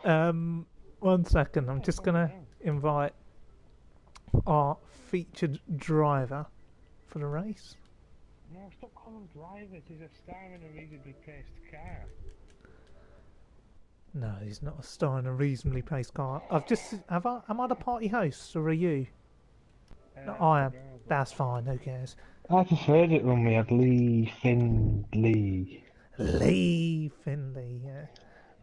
One second. I'm just gonna invite our featured driver for the race. No, stop calling him drivers. He's a star in a reasonably paced car. No, he's not a star in a reasonably paced car. Am I the party host or are you? No, I am. That's fine. Who cares? I preferred it when we had Lee Findley. Lee Finley. Yeah.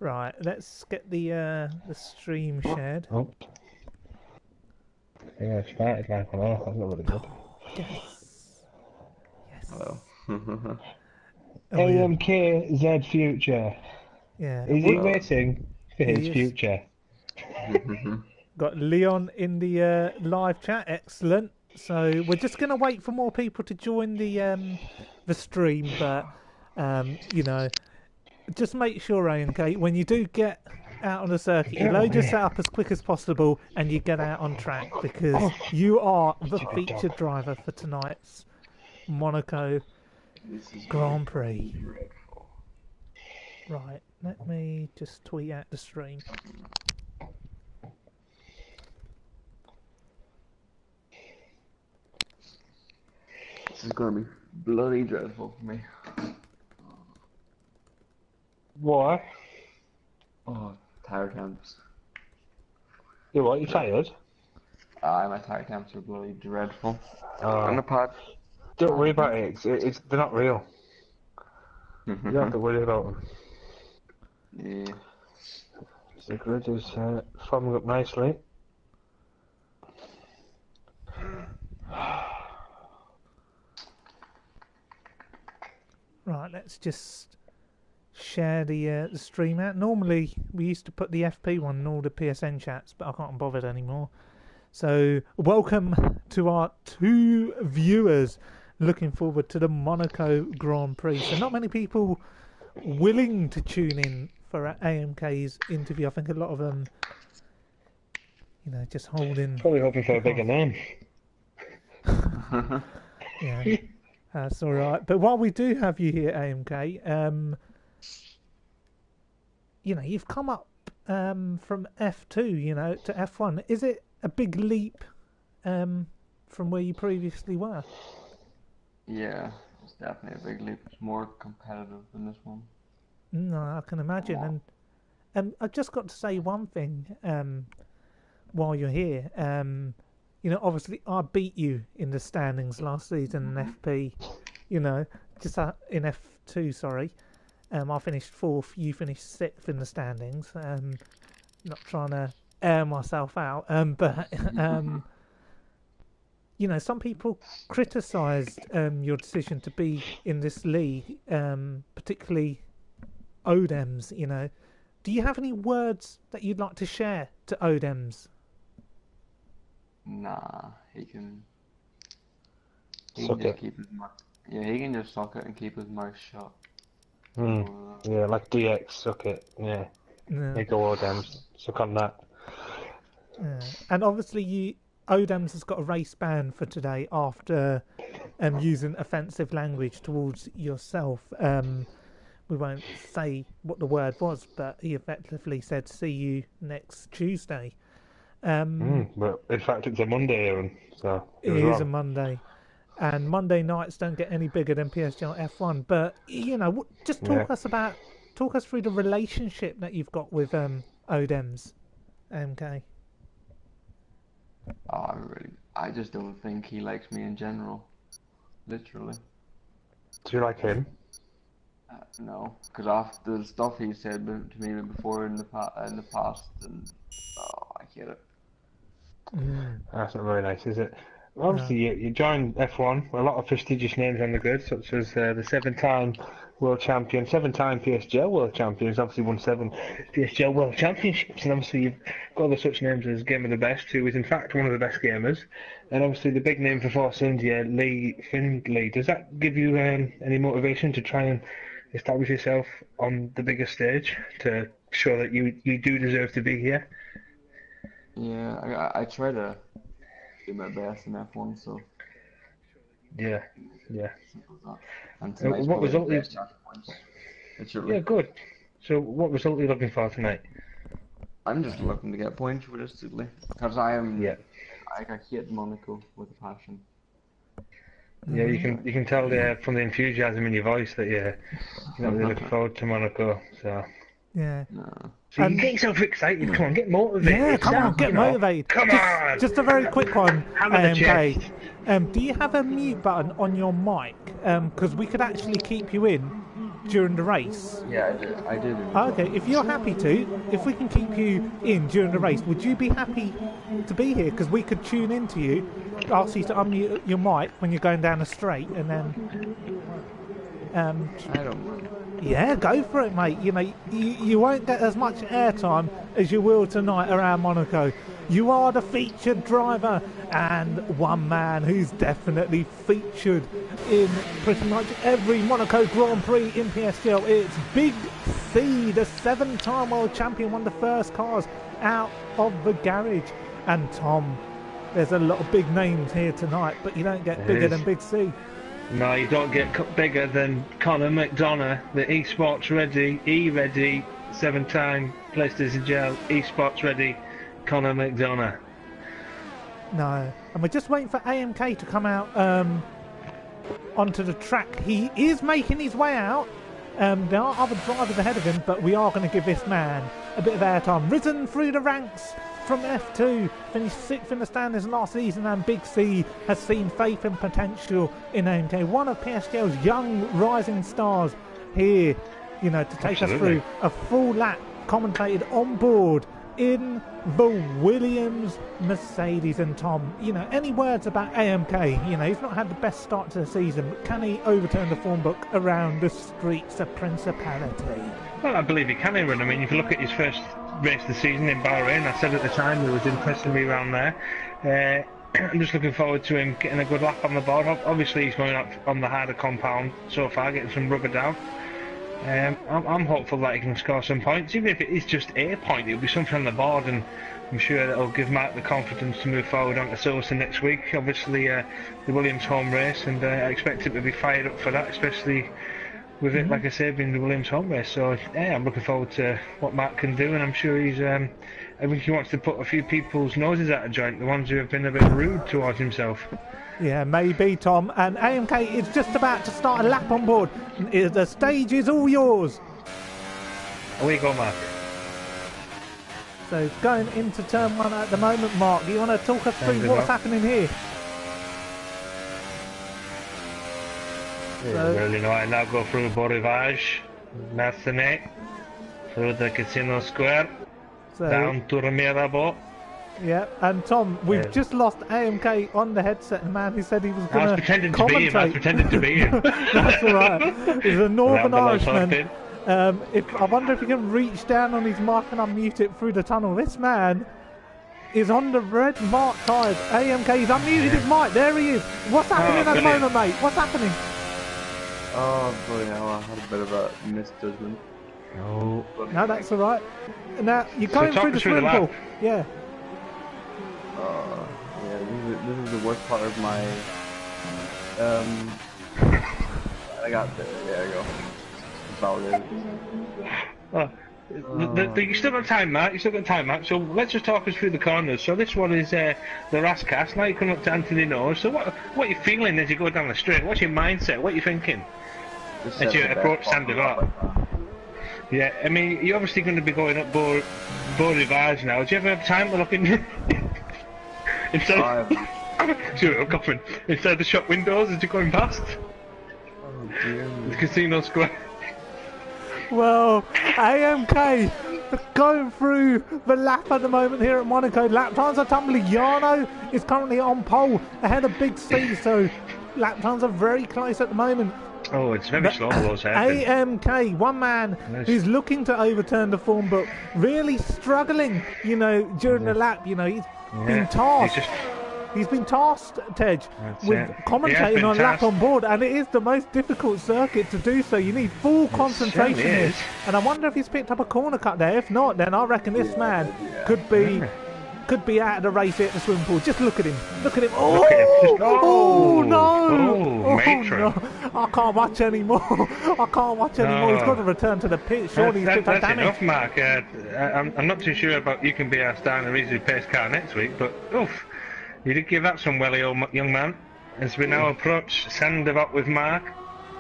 Right. Let's get the stream shared. Oh. Yeah, it started like an off. That's not really good. Yes. Yes. Hello. AMK Z Future. Yeah. Is he waiting for his future? Got Leon in the live chat. Excellent. So we're just going to wait for more people to join the stream, but you know, just make sure, AMK, when you do get out on the circuit, you load your setup as quick as possible and you get out on track, because you are the featured driver for tonight's Monaco Grand Prix. Right, let me just tweet out the stream. This is going to be bloody dreadful for me. Why? Oh, tire temps. You what? You tired? My tire temps are bloody dreadful. Oh. On the pad. Don't worry about it. They're not real. You don't have to worry about them. Yeah. The grid is forming up nicely. Right, let's just share the stream out. Normally, we used to put the FP one in all the PSN chats, but I can't be bothered anymore. So, welcome to our 2 viewers looking forward to the Monaco Grand Prix. So, not many people willing to tune in for AMK's interview. I think a lot of them, you know, just holding. Probably hoping for a bigger name. Yeah. That's all right. But while we do have you here, AMK, you know, you've come up from F2, you know, to F1. Is it a big leap from where you previously were? Yeah, it's definitely a big leap. It's more competitive than this one. No, I can imagine. And I've just got to say one thing while you're here. You know, obviously, I beat you in the standings last season in FP. You know, just in F2. Sorry, I finished 4th. You finished 6th in the standings. Not trying to air myself out, but you know, some people criticised your decision to be in this league, particularly Odems. You know, do you have any words that you'd like to share to Odems? Nah, he can Suck just it. keep his mouth. Yeah, he can just suck it and keep his mouth shut. Yeah, like DX, suck it. Yeah. They go Odems. Suck on that. And obviously, Odems has got a race ban for today after using offensive language towards yourself. We won't say what the word was, but he effectively said, "See you next Tuesday." But in fact, it's a Monday, Aaron. So it is a Monday, and Monday nights don't get any bigger than PSGL F1. But you know, just talk us through the relationship that you've got with Odems, MK. I just don't think he likes me in general. Literally. Do you like him? No, because after the stuff he said to me before in the past, and I hate it. That's not very nice, is it? Obviously, you joined F1 with a lot of prestigious names on the grid, such as the 7-time world champion, 7-time PSGL world champion, who's obviously won 7 PSGL world championships, and obviously you've got other such names as Game of the Best, who is in fact one of the best gamers, and obviously the big name for Force India, Lee Findley. Does that give you any motivation to try and establish yourself on the bigger stage, to show that you do deserve to be here? Yeah, I try to do my best in F1, so. Yeah. And tonight's what result? The best chance of points. Yeah, good. So, what result are you looking for tonight? I'm just looking to get points realistically, because I am. Yeah. I hate Monaco with a passion. Yeah, you can tell from the enthusiasm in your voice that you're not really looking forward to Monaco. So Yeah. No. so you get yourself excited. Come on, get motivated. Yeah, come on, get motivated. Come on. Just a very quick one, Hammer the AMK. chest. Do you have a mute button on your mic? Because we could actually keep you in during the race. Yeah, I did. Okay, if you're happy to, if we can keep you in during the race, would you be happy to be here? Because we could tune into you, ask you to unmute your mic when you're going down the straight, and then... I don't mind. Yeah, go for it, mate. You know, you won't get as much airtime as you will tonight around Monaco. You are the featured driver and one man who's definitely featured in pretty much every Monaco Grand Prix in PSGL. It's Big C, the 7-time world champion, one of the first cars out of the garage. And Tom, there's a lot of big names here tonight, but you don't get bigger than Big C. No, you don't get bigger than Conor McDonough, the esports ready, E-ready, 7-time PSGL esports ready Conor McDonough. No, and we're just waiting for AMK to come out onto the track. He is making his way out. There are other drivers ahead of him, but we are going to give this man a bit of airtime. Risen through the ranks from F2, finished 6th in the standings last season, and Big C has seen faith and potential in AMK. One of PSGL's young rising stars here, you know, to take us through a full lap commentated on board in the Williams Mercedes. And Tom, you know, any words about AMK? You know, he's not had the best start to the season, but can he overturn the form book around the streets of Principality? Well, I believe he can, Aaron. I mean, if you look at his first race of the season in Bahrain, I said at the time he was impressing me around there. I'm just looking forward to him getting a good lap on the board. Obviously, he's going up on the harder compound so far, getting some rubber down. I'm hopeful that he can score some points, even if it is just a point. It'll be something on the board, and I'm sure that'll give Mark the confidence to move forward onto Silverstone next week. Obviously, the Williams home race, and I expect him to be fired up for that, especially with it, like I said, being the Williams home race. So yeah, I'm looking forward to what Mark can do, and I'm sure he's. I think he wants to put a few people's noses out of joint, the ones who have been a bit rude towards himself. Yeah, maybe, Tom. And AMK is just about to start a lap on board. The stage is all yours. Away you go, Mark. So going into turn 1 at the moment, Mark. Do you want to talk us through what's happening here? Well, you know, I now go through Beau Rivage, Marcinet, through the Casino Square, down to Mirabeau. Yeah, and Tom, we've just lost AMK on the headset. The man who said he was going to commentate. I was pretending to be him. That's all right. He's a Northern Irishman. I wonder if he can reach down on his mic and unmute it through the tunnel. This man is on the red mark tyres. AMK, he's unmuted his mic. There he is. What's happening at the moment, mate? What's happening? Oh, bloody hell, I had a bit of a misjudgment. No, that's all right. Now, you're going through the swimming pool. Yeah. Yeah, this is the worst part of my... I got there. There you go. You still got time, Matt. So let's just talk us through the corners. So this one is the Rascas. Now you come up to Anthony Nose. So what are you feeling as you go down the straight? What's your mindset? What are you thinking as you approach Sandoval? Yeah, I mean, you're obviously going to be going up Beau Rivage now. Do you ever have time to look in? Inside the shop windows as you're going past? Oh dear. The Casino Square. Well, AMK going through the lap at the moment here at Monaco. Lap times are tumbling. Jarno is currently on pole ahead of Big C, so lap times are very close at the moment. Oh, it's very slow those AMK, one man who's looking to overturn the form book, really struggling, you know, during the lap. You know, he's been tasked. He's been tasked, Tej, with commentating on lap on board, and it is the most difficult circuit to do so. You need full concentration here. And I wonder if he's picked up a corner cut there. If not, then I reckon this man could be could be out of the race here at the swimming pool. Just look at him. Look at him. Oh, Look at him. Just, oh no. Oh, matron. No. I can't watch anymore. I can't watch anymore. He's got to return to the pit. Surely he's took that damage. Enough, Mark. I'm not too sure about you can be our star in a reasonably paced car next week, but oof, you did give that some welly, old young man. As we now approach Sandoval with Mark.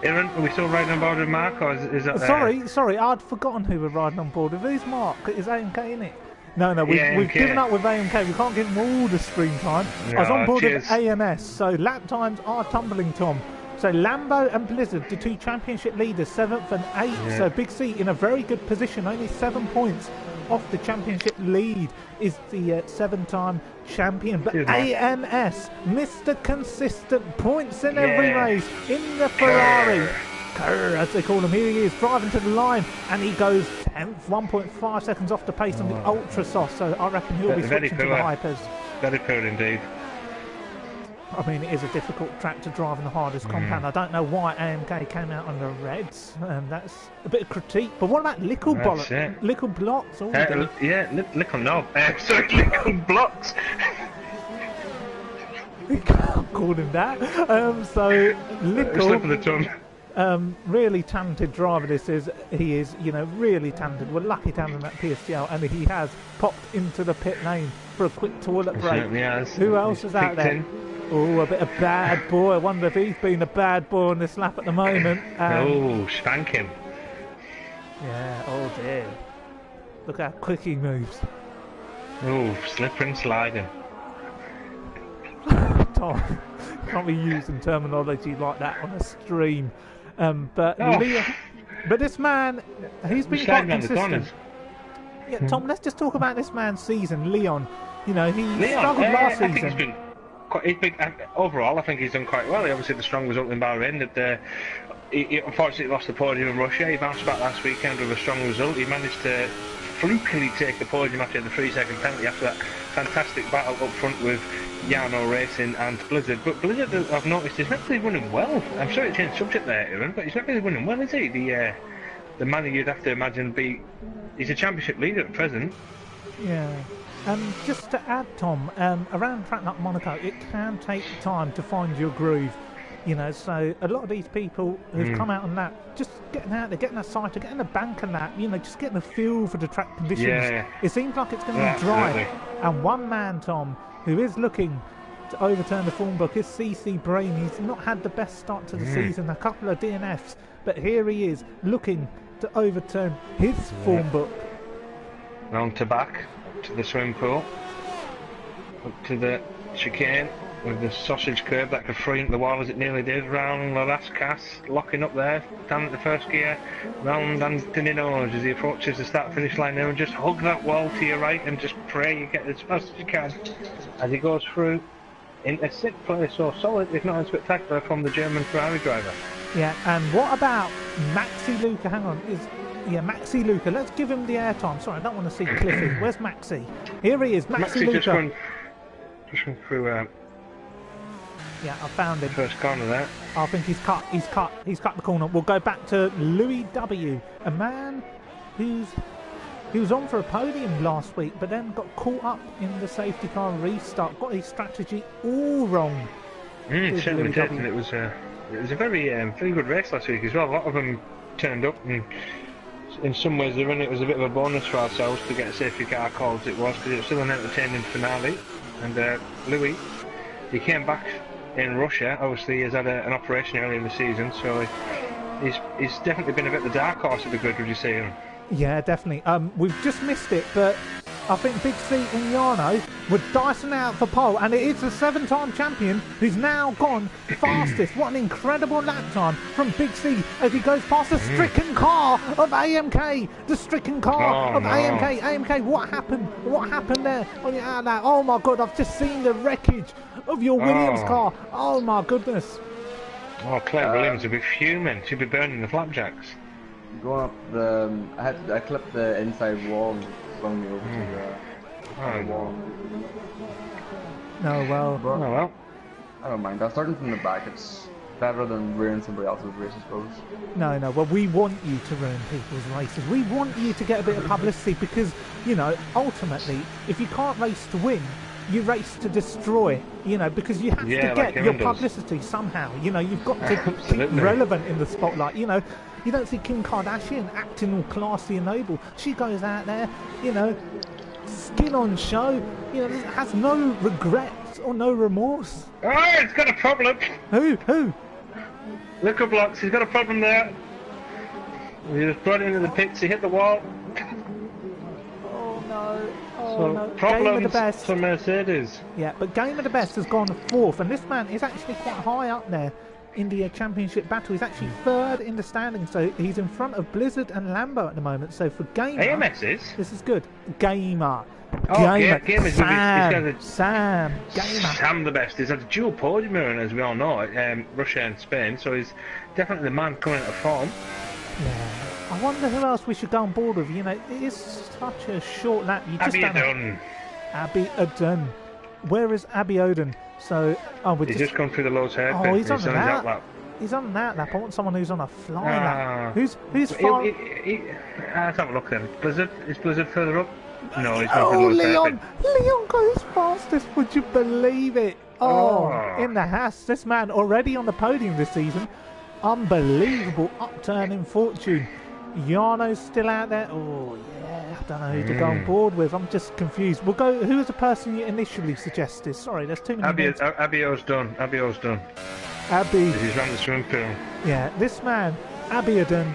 Aaron, are we still riding on board with Mark, or is that Sorry, I'd forgotten who we're riding on board with. Who's Mark? Is AMK in it? No, we've given up with AMK. We can't give him all the screen time. No, I was on board with AMS, so lap times are tumbling, Tom. So Lambo and Blizzard, the two championship leaders, 7th and 8th. Yeah. So Big C in a very good position, only 7 points off the championship lead is the 7-time champion. But AMS, Mr. Consistent, points in every race in the Ferrari. As they call him, here he is driving to the line, and he goes 10th, 1.5 seconds off the pace on the Ultra Soft. So I reckon he'll be switching to the Hypers. Very poor indeed. I mean, it is a difficult track to drive in the hardest compound. I don't know why AMK came out on the Reds. That's a bit of critique. But what about Lickle Blocks? Lickle Blocks? Lickle no. Sorry, Lickle Blocks. You can't call him that. So Lickle. Slip of the tongue. Really talented driver this is. He is, really talented. We're lucky to have him at PSGL, and he has popped into the pit lane for a quick toilet break. Who else is out there? Oh, a bit of bad boy. I wonder if he's been a bad boy on this lap at the moment. Spank him. Yeah, oh dear. Look how quick he moves. Oh, slippery and sliding. Tom, can't be using terminology like that on a stream. But this man, he's been quite consistent. Yeah, Tom, let's just talk about this man's season, Leon. He struggled last season. Overall, I think he's done quite well. He obviously had the strong result in Bahrain. He unfortunately lost the podium in Russia. He bounced back last weekend with a strong result. He managed to flukily take the podium after the 3-second penalty after that fantastic battle up front with Yano Racing and Blizzard. But Blizzard, I've noticed, he's not really running well. I'm sorry to change subject there, Aaron, but he's not really running well, is he? The man you'd have to imagine he's a championship leader at present. Yeah. Just to add, Tom, around a track like Monaco, it can take time to find your groove. So a lot of these people who've come out on that, just getting out there, getting a sighter, getting a banker lap, just getting a feel for the track conditions. Yeah. It seems like it's going to be dry. And one man, Tom, who is looking to overturn the form book is CC Brain. He's not had the best start to the season, a couple of DNFs, but here he is looking to overturn his form book. Round to back. To the swimming pool, up to the chicane with the sausage curve that could free into the wall as it nearly did, round the last cast, locking up there, down at the first gear, round Anthony Nose as he approaches the start finish line there, and just hug that wall to your right and just pray you get as fast as you can as he goes through into 6th place. So solid, if not unspectacular, from the German Ferrari driver. Yeah, and what about Maxi Luca? Hang on, Maxi Luca. Let's give him the airtime. Sorry, I don't want to see Cliffy. Where's Maxi? Here he is, Maxi Luca. Just run through. Yeah, I found him. First corner there. I think he's cut the corner. We'll go back to Louis W, a man he was on for a podium last week, but then got caught up in the safety car restart. Got his strategy all wrong. Certainly did, and it was a very good race last week as well. A lot of them turned up, and in some ways, it was a bit of a bonus for ourselves to get a safety car call as it was, because it was still an entertaining finale. And Louis, he came back in Russia. Obviously, he's had an operation early in the season, so he's definitely been a bit the dark horse of the grid, would you say? Yeah, definitely. We've just missed it, but I think Big C and Yano were dicing out for pole, and it is the 7-time champion who's now gone fastest. What an incredible lap time from Big C as he goes past the stricken car of AMK. The stricken car of AMK. AMK, what happened? What happened there on your outlet? Oh my God, I've just seen the wreckage of your Williams car. Oh my goodness. Oh, Claire Williams would be fuming. She'd be burning the flapjacks. Going up I clipped the inside wall and flung me over to the wall. Oh well. I don't better than ruining somebody else's race, I suppose. No, well, we want you to ruin people's races. We want you to get a bit of publicity because, you know, ultimately, if you can't race to win, you race to destroy, you know, because you have to get your publicity somehow. You know, you've got to keep relevant in the spotlight. You know, you don't see Kim Kardashian acting all classy and noble. She goes out there, you know, skin on show, you know, has no regrets or no remorse. Oh, he's got a problem. Who? Liquor blocks, he's got a problem there. He was brought into the pits, he hit the wall. Oh no. So no. problems Game of the best. for Mercedes. Yeah, but Game of the Best has gone fourth, and this man is actually quite high up there in the championship battle. He's actually third in the standings, so he's in front of Blizzard and Lambo at the moment. So for Gamer, AMS is? This is good. Gamer. Gamer. Sam. Gamer. Sam the best. He's had a dual podium run, as we all know, Russia and Spain, so he's definitely the man coming out of form. Yeah. I wonder who else we should go on board with. You know, it is such a short lap. You just Abiodun. Where is Abiodun? So, he's just gone through the Lord's hairpin. He's on an outlap. He's on an outlap. I want someone who's on a fly lap. Who's far? Let's have a look then. Blizzard? Is Blizzard further up? No, he's not. Oh, Leon goes fastest. Would you believe it? In the Haas. This man already on the podium this season. Unbelievable upturn in fortune. Jarno's still out there. Oh yeah, I don't know who to go on board with. I'm just confused. We'll go. Who was the person you initially suggested? Sorry, there's too many. Abio's done. Abby. He's run the swimming pool. Yeah, this man, Abiodun,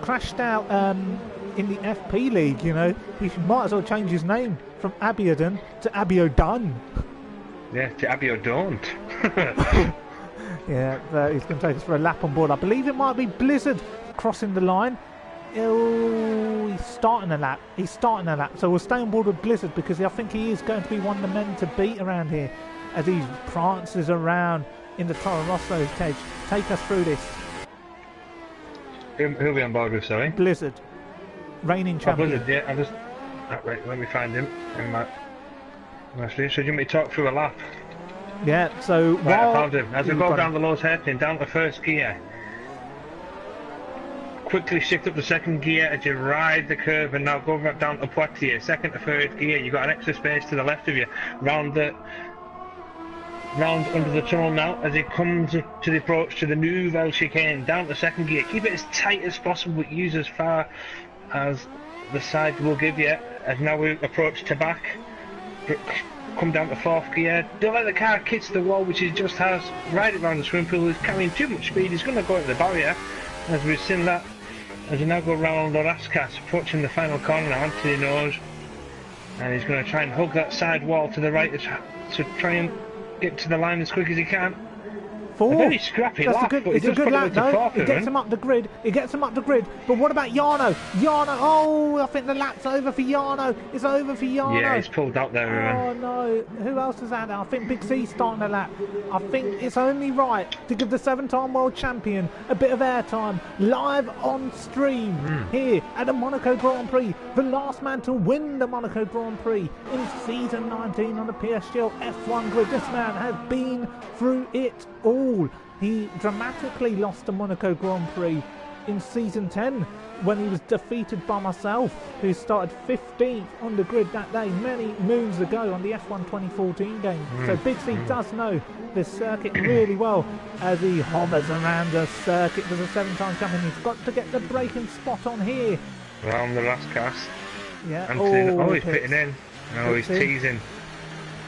crashed out in the FP League. You know, he might as well change his name from Abiodun to Abiodun. Yeah, to Abiodun. Yeah, he's going to take us for a lap on board. I believe it might be Blizzard crossing the line. Oh, he's starting a lap. So we'll stay on board with Blizzard because I think he is going to be one of the men to beat around here as he prances around in the Toro Rosso cage. Take us through this. Who'll be on board with, sorry? Blizzard. Reigning champion. Blizzard, yeah. Wait, let me find him. So do you want me to talk through a lap? Yeah, so right, I found him. As we go down the Lord's hairpin, down to first gear. Quickly shift up the second gear as you ride the curve and now go back down to Poitiers. Second to third gear, you've got an extra space to the left of you. Round under the tunnel now as it comes to the approach to the Nouvelle chicane. Down to second gear. Keep it as tight as possible, but use as far as the side will give you. As now we approach Tabac. Come down to fourth gear. Don't let the car kiss the wall, which he just has. Right around the swimming pool. He's carrying too much speed. He's going to go into the barrier. As we've seen that. As we now go round Lorascas, approaching the final corner now, Anthony knows. And he's going to try and hug that side wall to the right to try and get to the line as quick as he can. Four. A very scrappy lap, but it's a good lap, though. It gets him up the grid. But what about Jarno? Oh, I think the lap's over for Jarno. It's over for Jarno. Yeah, he's pulled out there. Oh, no. Who else is out there? I think Big C's starting the lap. I think it's only right to give the 7-time world champion a bit of airtime live on stream here at the Monaco Grand Prix. The last man to win the Monaco Grand Prix in season 19 on the PSGL F1 grid. This man has been through it all. He dramatically lost the Monaco Grand Prix in season 10 when he was defeated by myself, who started 15th on the grid that day many moons ago on the F1 2014 game. So Big C does know this circuit really well as he hovers around the circuit as a 7-time champion. He's got to get the braking spot on here. Round the last cast. Yeah. He's pitting in. He's teasing.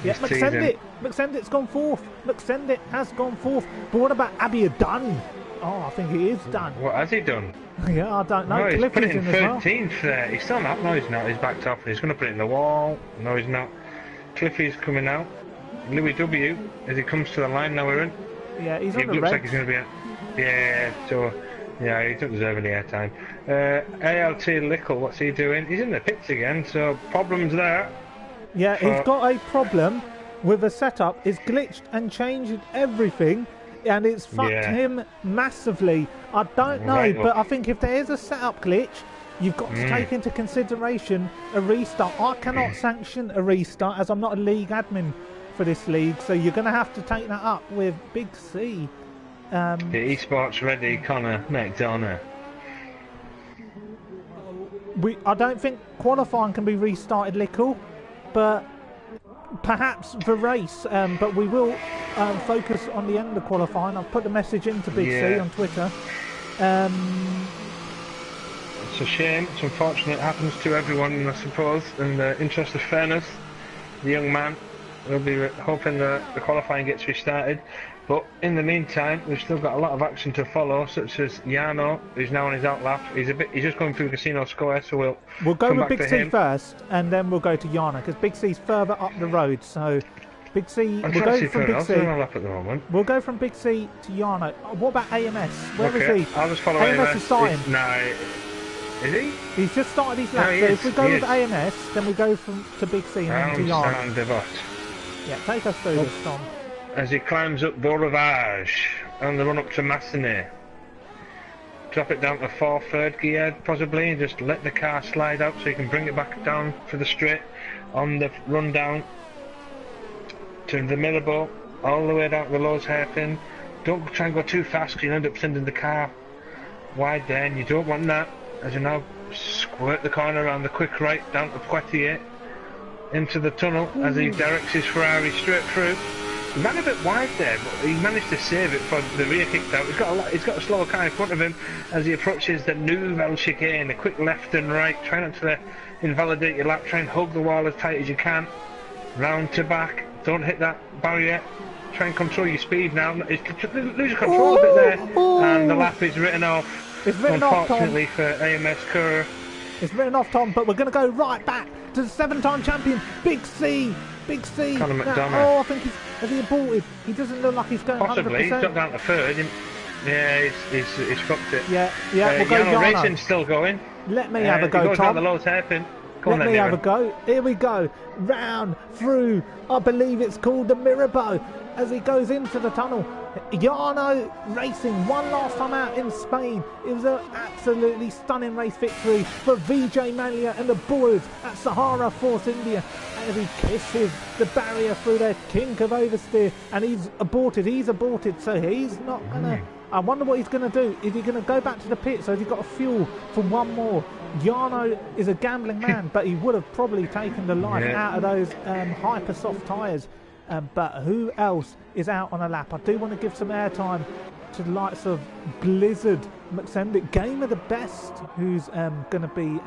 Yeah, McSendit's gone fourth. McSendit has gone fourth. But what about Abiodun? Oh, I think he is done. What has he done? Yeah, I don't know. No, he's put it in 13th there. He's still not. No, he's not. He's backed off. He's going to put it in the wall. No, he's not. Cliffy's coming out. Louis W. as he comes to the line now, we're in. Yeah, he's on the looks red. Like he's going to be. Yeah, so. Yeah, he doesn't deserve any airtime. ALT Lickle, what's he doing? He's in the pits again, so problems there. Yeah, he's got a problem with the setup. It's glitched and changed everything, and it's fucked him massively. I don't know, but I think if there is a setup glitch, you've got to take into consideration a restart. I cannot sanction a restart as I'm not a league admin for this league, so you're going to have to take that up with Big C. The esports ready Connor McDonough. I don't think qualifying can be restarted, Lickle, but perhaps the race. But we will focus on the end of qualifying. I've put the message into Big C on Twitter. It's a shame. It's unfortunate. It happens to everyone, I suppose. In the interest of fairness, the young man will be hoping that the qualifying gets restarted. But in the meantime, we've still got a lot of action to follow, such as Jarno, who's now on his out lap. He's just going through Casino Square, so we'll go come with back Big to C him first, and then we'll go to Jarno, because Big C's further up the road. So Big C, we'll go from Big C. Lap at the moment. We'll go from Big C to Jarno. What about AMS? Where is he? I'll just follow AMS is starting. Is he? He's just started his lap. So if we go with AMS, then we go to Big C and then to Jarno. Yeah, take us through this, Tom. As he climbs up Beaurivage on the run up to Massenet. Drop it down to third gear possibly, and just let the car slide out so you can bring it back down for the straight on the run down to the Mirabeau, all the way down to the Lowe's hairpin. Don't try and go too fast because you'll end up sending the car wide there, and you don't want that. As you now squirt the corner around the quick right down to Poitiers into the tunnel as he directs his Ferrari straight through. He ran a bit wide there, but he managed to save it for the rear kicked out. He's got a slower car in front of him as he approaches the Nouvelle chicane. A quick left and right. Try not to invalidate your lap. Try and hug the wall as tight as you can. Round to back. Don't hit that barrier. Try and control your speed now. Lose control a bit there, and the lap is written off. It's written unfortunately off, for AMS Cur. It's written off, Tom. But we're going to go right back to the 7-time champion, Big C. Big C. Conor McDonough. I think has he aborted? He doesn't look like he's going 100%. Possibly. He's got down to third. Yeah, he's fucked it. Yeah. We'll go Jarno Racing's still going. Let me have a go, he goes Tom. down the Lowe's hairpin. Let me have a go. Here we go. Round through, I believe it's called the Mirabeau, as he goes into the tunnel. Jarno Racing, one last time out in Spain. It was an absolutely stunning race victory for VJ Malia and the boys at Sahara Force India. As he kisses the barrier through their kink of oversteer, and he's aborted, so he's not gonna. I wonder what he's going to do. Is he going to go back to the pit? So has he got a fuel for one more? Jarno is a gambling man, but he would have probably taken the life out of those hyper soft tyres. But who else is out on a lap? I do want to give some airtime to the likes of Blizzard McSendick, Game of the Best, who's going to be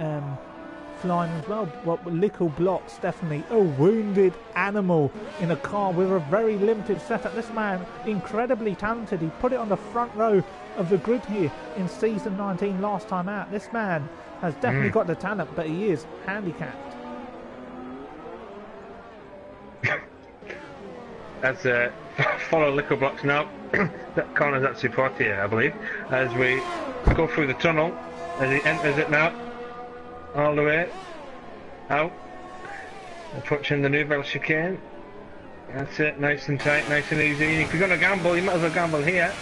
flying as well. Lickle Blocks, definitely a wounded animal in a car with a very limited setup. This man, incredibly talented. He put it on the front row of the grid here in season 19 last time out. This man has definitely got the talent, but he is handicapped. Let's follow Lickle Blocks now. That corner's at Poitiers, I believe. As we go through the tunnel, as he enters it now. All the way out, approaching the Nouvelle chicane. That's it, nice and tight, nice and easy. And if you're going to gamble, you might as well gamble here.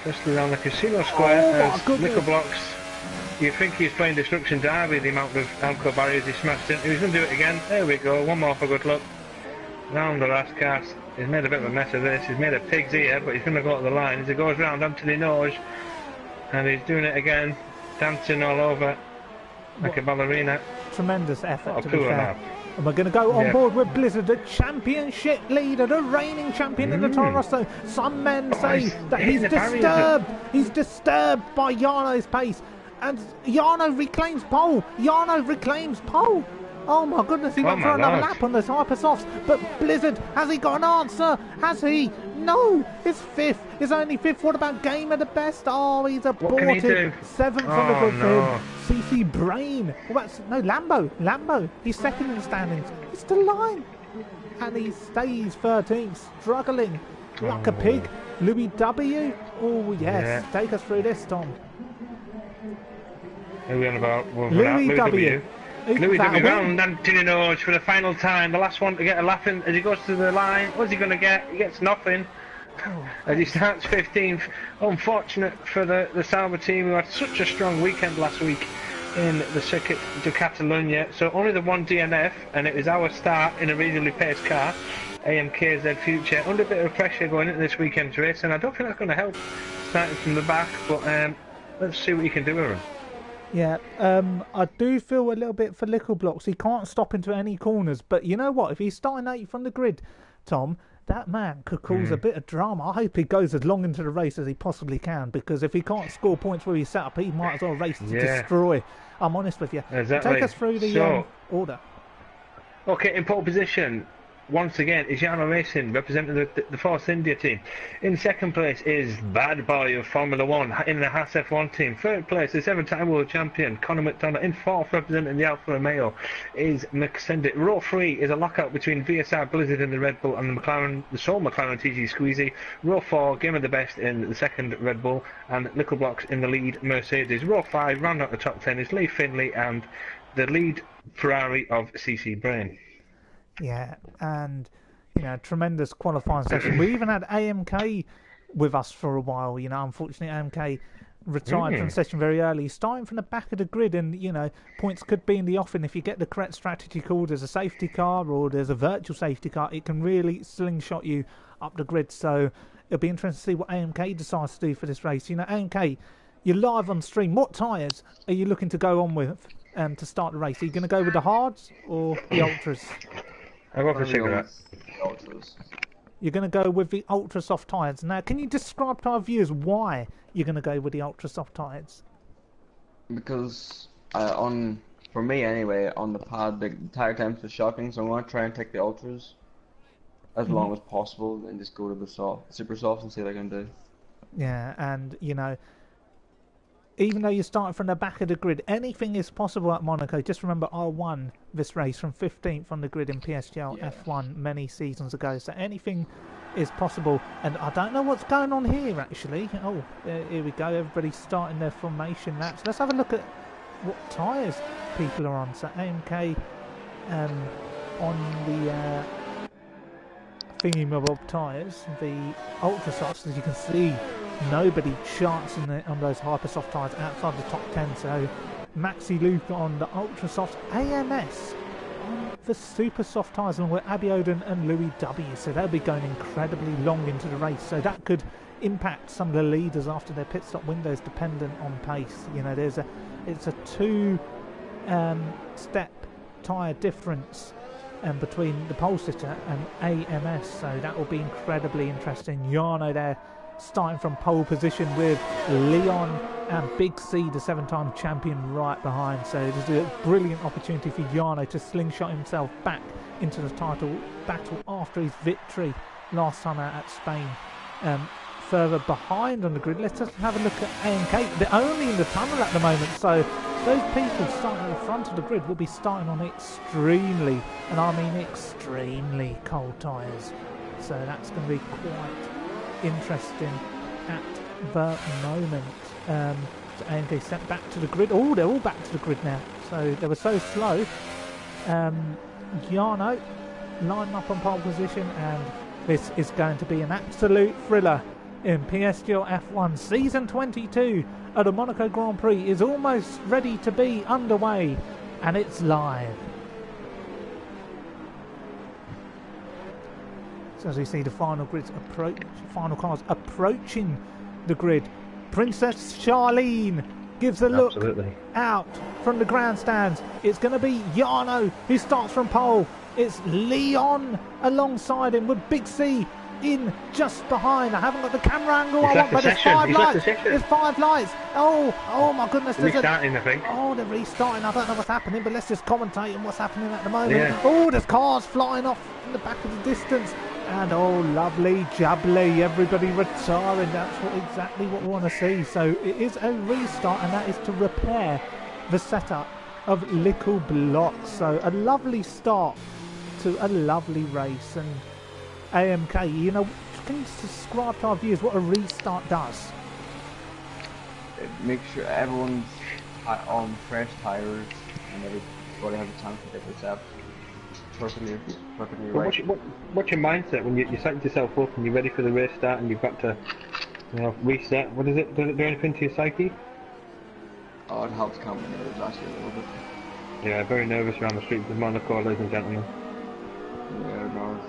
Especially around the Casino Square. Lickle Blocks, you think he's playing Destruction Derby, the amount of Alco barriers he smashed into. He's going to do it again. There we go, one more for good luck. Round the last cast. He's made a bit of a mess of this. He's made a pig's ear, but he's going to go up the line as he goes round onto the nose. And he's doing it again, dancing all over. Like a ballerina. Tremendous effort, to be fair. And we're going to go on board with Blizzard, the championship leader, the reigning champion in the Toro Rosso. Some men say that he's disturbed. He's disturbed by Jarno's pace. And Jarno reclaims pole. Jarno reclaims pole. Oh my goodness, he went for another lap on those hypersofts. But Blizzard, has he got an answer? Has he? No, it's fifth. It's only fifth. What about Game of the Best? Oh, he's aborted. Seventh on the grid for him. CC Brain. Lambo. He's second in the standings. He's still line. And he stays 13th, struggling like a pig. Louis W. Oh, yes. Take us through this, Tom. Who are we on about? Louis W. Louis W. round Anthony Norge for the final time. The last one to get a lap in as he goes to the line. What's he going to get? He gets nothing. As he starts 15th. Unfortunate for the Sauber team who had such a strong weekend last week in the Circuit de Catalunya. So only the one DNF, and it was our start in a reasonably paced car. AMKZ Future under a bit of pressure going into this weekend's race, and I don't think that's going to help starting from the back, but let's see what he can do with him. Yeah, I do feel a little bit for Little Blocks. He can't stop into any corners, but you know what? If he's starting 8th from the grid, Tom, that man could cause a bit of drama. I hope he goes as long into the race as he possibly can, because if he can't score points where he's set up, he might as well race to destroy. I'm honest with you. Exactly. Take us through the order. Okay, in pole position, once again, is Yano Racing, representing the Force India team. In second place is Bad Boy of Formula 1 in the Haas F1 team. Third place is 7-time world champion Conor McDonough. In fourth, representing the Alfa Romeo, is McSendit. Row 3 is a lockout between VSR Blizzard in the Red Bull and the sole McLaren TG Squeezy. Row 4, Game of the Best in the second Red Bull, and Little Blocks in the lead Mercedes. Row 5, round out the top 10, is Lee Finley and the lead Ferrari of CC Brain. Yeah, and, you know, tremendous qualifying session. We even had AMK with us for a while, you know. Unfortunately, AMK retired from the session very early. Starting from the back of the grid, and, you know, points could be in the offing. If you get the correct strategy called, there's a safety car or there's a virtual safety car, it can really slingshot you up the grid. So it'll be interesting to see what AMK decides to do for this race. You know, AMK, you're live on stream. What tyres are you looking to go on with to start the race? Are you going to go with the hards or the ultras? I'll go for cigarette. You're going to go with the ultra soft tyres. Now, can you describe to our viewers why you're going to go with the ultra soft tyres? Because for me anyway, on the pad the tyre temps are shocking, so I'm going to try and take the ultras as long as possible, and just go to the super soft and see what I can do. Yeah, and you know, even though you're starting from the back of the grid, anything is possible at Monaco. Just remember, I won this race from 15th on the grid in PSGL F1 many seasons ago. So anything is possible. And I don't know what's going on here, actually. Oh, here we go. Everybody's starting their formation laps. Let's have a look at what tyres people are on. So AMK on the thingy-mabob tyres, the ultra softs, as you can see. Nobody chancing on those hyper soft tyres outside the top 10. So Maxi Luke on the ultra soft, AMS on the super soft tyres, along with Abiodun and Louis W. So they'll be going incredibly long into the race. So that could impact some of the leaders after their pit stop windows, dependent on pace. You know, it's a 2 step tyre difference between the pole sitter and AMS. So that will be incredibly interesting. Yano there, starting from pole position with Leon and Big C, the 7-time champion, right behind. So this is a brilliant opportunity for Yano to slingshot himself back into the title battle after his victory last summer at Spain. Further behind on the grid, let's just have a look at AMK. They're only in the tunnel at the moment, so those people starting at the front of the grid will be starting on extremely, and I mean extremely, cold tyres. So that's going to be quite interesting at the moment. So AMK sent back to the grid. Oh, they're all back to the grid now. So they were so slow. Yano lining up on pole position, and this is going to be an absolute thriller in PSGL F1. Season 22 of the Monaco Grand Prix is almost ready to be underway, and it's live. So as we see the final cars approaching the grid, Princess Charlene gives a look out from the grandstands. It's going to be Yano who starts from pole. It's Leon alongside him with Big C in just behind. I haven't got the camera angle I want, but there's 5 lights. There's 5 lights. Oh my goodness. Restarting, I think. Oh, they're restarting. I don't know what's happening, but let's just commentate on what's happening at the moment. Yeah. Oh, there's cars flying off in the back of the distance. And oh, lovely jubbly, everybody retiring. That's exactly what we want to see. So it is a restart, and that is to repair the setup of Little Blocks. So a lovely start to a lovely race. And AMK, you know, can you describe to our viewers what a restart does? It makes sure everyone's on fresh tyres and everybody has a chance to get this up. Perfectly right. What's your mindset when you're setting yourself up and you're ready for the race start and you've got to, you know, reset? What is it? Does it do anything to your psyche? Oh, it helps calm my nerves actually a little bit. Yeah, very nervous around the streets of Monaco, ladies and gentlemen. Yeah, no,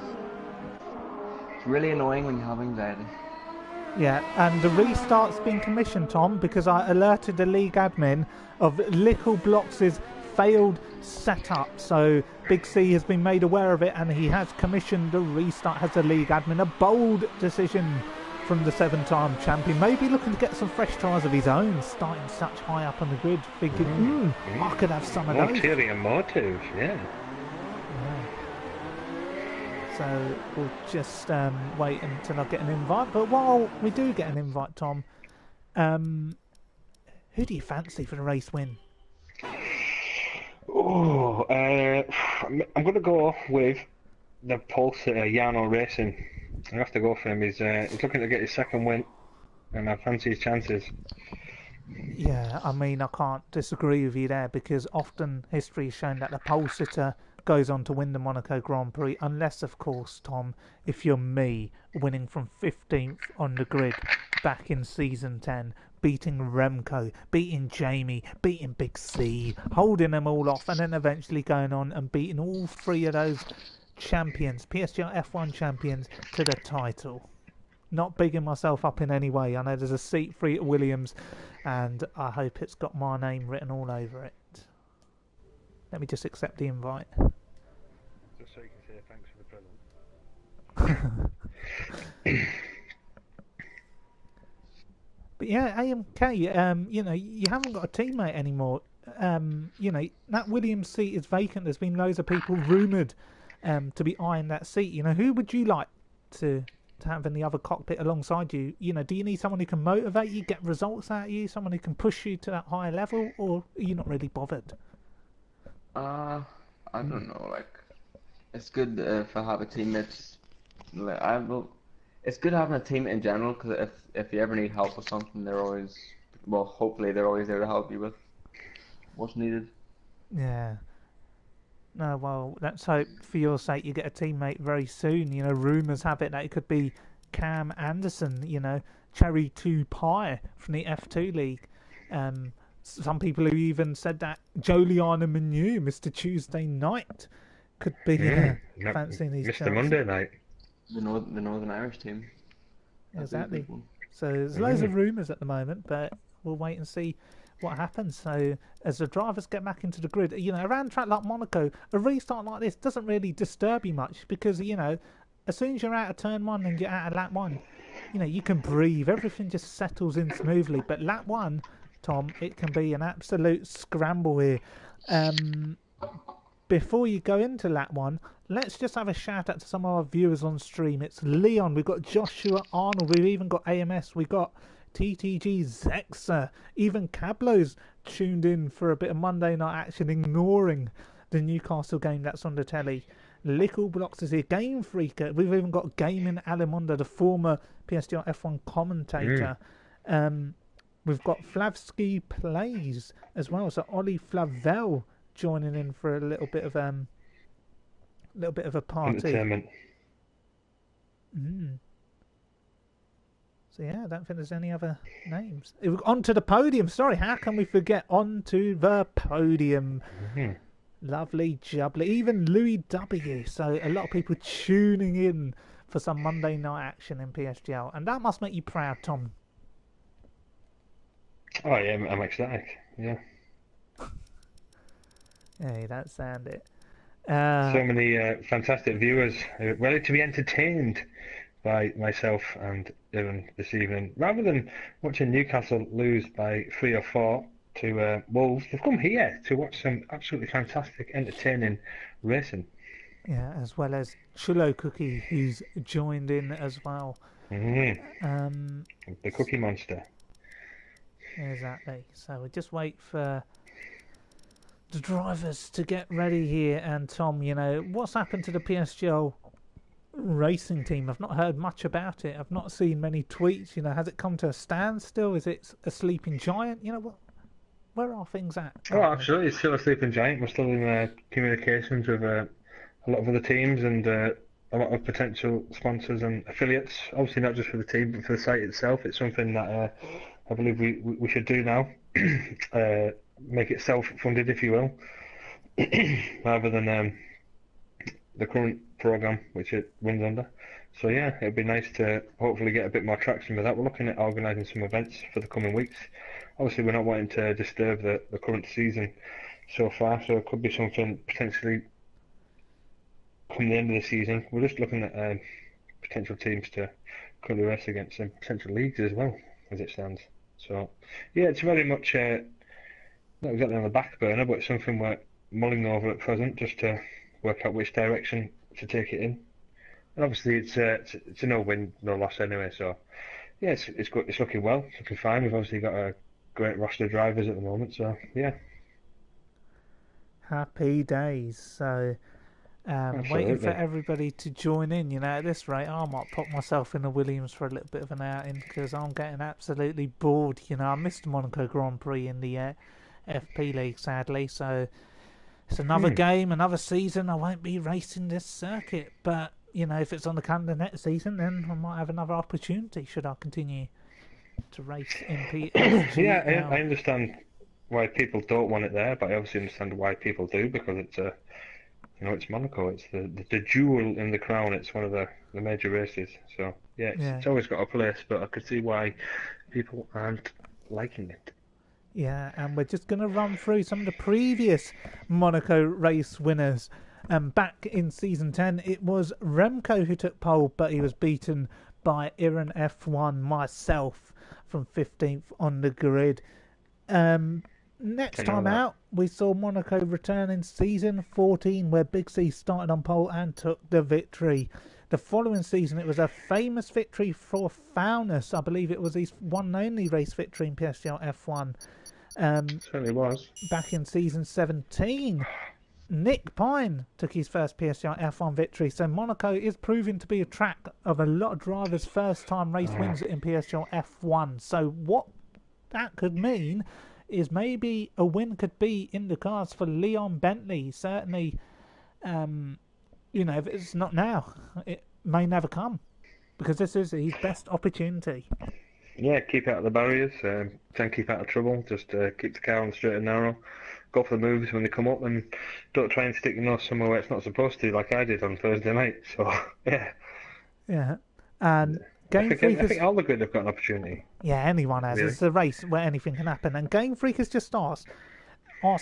really annoying when you have anxiety. Yeah, and the restart's been commissioned, Tom, because I alerted the league admin of Little Blocks' failed setup. So Big C has been made aware of it, and he has commissioned the restart as a league admin. A bold decision from the 7-time champion. Maybe looking to get some fresh tries of his own, starting such high up on the grid, thinking, I could have some of those. Ulterior motive, yeah. So we'll just wait until I get an invite. But while we do get an invite, Tom, who do you fancy for the race win? Oh, I'm going to go with the Pulse Yano Racing. I have to go for him. He's looking to get his second win, and I fancy his chances. Yeah, I mean, I can't disagree with you there, because often history has shown that the pole sitter goes on to win the Monaco Grand Prix, unless, of course, Tom, if you're me, winning from 15th on the grid back in Season 10, beating Remco, beating Jamie, beating Big C, holding them all off, and then eventually going on and beating all three of those champions, PSGL F1 champions, to the title. Not bigging myself up in any way. I know there's a seat free at Williams, and I hope it's got my name written all over it. Let me just accept the invite. Just so you can say thanks for the present. But yeah, AMK, you know, you haven't got a teammate anymore. You know, that Williams seat is vacant. There's been loads of people rumoured to be eyeing that seat. You know, who would you like to have in the other cockpit alongside you? You know, do you need someone who can motivate you, get results out of you, someone who can push you to that higher level, or are you not really bothered? I don't know. Like, it's good if I have a teammate. Like, it's good having a team in general, because if you ever need help with something, they're always, well, hopefully they're always there to help you with what's needed. Yeah. No, well, let's hope for your sake you get a teammate very soon. You know, rumours have it that it could be Cam Anderson, you know, Cherry 2 Pie from the F2 League. Some people who even said that Joliana Manu, Mr. Tuesday Night, could be fancying these Mr. chances. Monday Night. The Northern Irish team. Exactly. So there's loads of rumours at the moment, but we'll wait and see what happens. So as the drivers get back into the grid, you know, around a track like Monaco, a restart like this doesn't really disturb you much, because, you know, as soon as you're out of turn one and you're out of lap one, you know, you can breathe. Everything just settles in smoothly. But lap one, Tom, it can be an absolute scramble here. Before you go into lap one, let's just have a shout out to some of our viewers on stream. It's Leon, we've got Joshua Arnold, we've even got AMS, we've got TTG Zexa, even Cablo's tuned in for a bit of Monday night action, ignoring the Newcastle game that's on the telly. Little Blocks is here, Game Freaker, we've even got Gaming Alimonda, the former PSGL F1 commentator. We've got Flavsky Plays as well, so Ollie Flavel joining in for a little bit of a party. Entertainment. So yeah, I don't think there's any other names. Onto the podium. Sorry, how can we forget? Onto the podium. Lovely jubbly. Even Louis W. So a lot of people tuning in for some Monday night action in PSGL, and that must make you proud, Tom. Oh yeah, I'm ecstatic. Yeah. Hey, that sound it. So many fantastic viewers ready to be entertained by myself and Evan this evening. Rather than watching Newcastle lose by 3 or 4 to Wolves, they've come here to watch some absolutely fantastic, entertaining racing. Yeah, as well as Chulo Cookie, who's joined in as well. The Cookie Monster. Exactly. So we just wait for the drivers to get ready here. And Tom, you know, what's happened to the PSGL racing team? I've not heard much about it. I've not seen many tweets. You know, has it come to a standstill? Is it a sleeping giant? You know, where are things at? Oh, absolutely. It's still a sleeping giant. We're still in communications with a lot of other teams and a lot of potential sponsors and affiliates. Obviously, not just for the team, but for the site itself. It's something that I believe we should do now. Make it self-funded, if you will, rather than the current program which it runs under. So yeah, it'd be nice to hopefully get a bit more traction with that. We're looking at organising some events for the coming weeks. Obviously, we're not wanting to disturb the current season so far, so it could be something potentially come the end of the season. We're just looking at potential teams to currently race against and potential leagues as well, as it stands. So yeah, it's very much not exactly on the back burner, but it's something we're mulling over at present, just to work out which direction to take it in. And obviously, it's a no win, no loss anyway. So yeah, it's good. It's looking well. It's looking fine. We've obviously got a great roster of drivers at the moment. So yeah, happy days. So waiting for everybody to join in. You know, at this rate, I might pop myself in the Williams for a little bit of an outing because I'm getting absolutely bored. You know, I missed the Monaco Grand Prix in the FP League, sadly. So it's another game, another season. I won't be racing this circuit, but you know, if it's on the calendar next season, then I might have another opportunity should I continue to race in PSGL. Yeah, I understand why people don't want it there, but I obviously understand why people do, because it's it's Monaco. It's the jewel in the crown. It's one of the major races. So yeah, it's always got a place, but I could see why people aren't liking it. Yeah, and we're just going to run through some of the previous Monaco race winners. Back in season 10, it was Remco who took pole, but he was beaten by Iran F1, myself, from 15th on the grid. Next time out, we saw Monaco return in season 14, where Big C started on pole and took the victory. The following season, it was a famous victory for Faunus. I believe it was his one and only race victory in PSGL F1. Certainly was. Back in season 17, Nick Pine took his first PSGL F1 victory. So Monaco is proving to be a track of a lot of drivers' first-time race wins in PSGL F1. So what that could mean is maybe a win could be in the cards for Leon Bentley. Certainly, if it's not now, it may never come, because this is his best opportunity. Yeah, keep out of the barriers, try and keep out of trouble, just keep the car on the straight and narrow, go for the moves when they come up, and don't try and stick your nose somewhere where it's not supposed to, like I did on Thursday night. So, yeah. Yeah, and I think all the good have got an opportunity. Yeah, anyone has. Really? It's a race where anything can happen. And Game Freak has just asked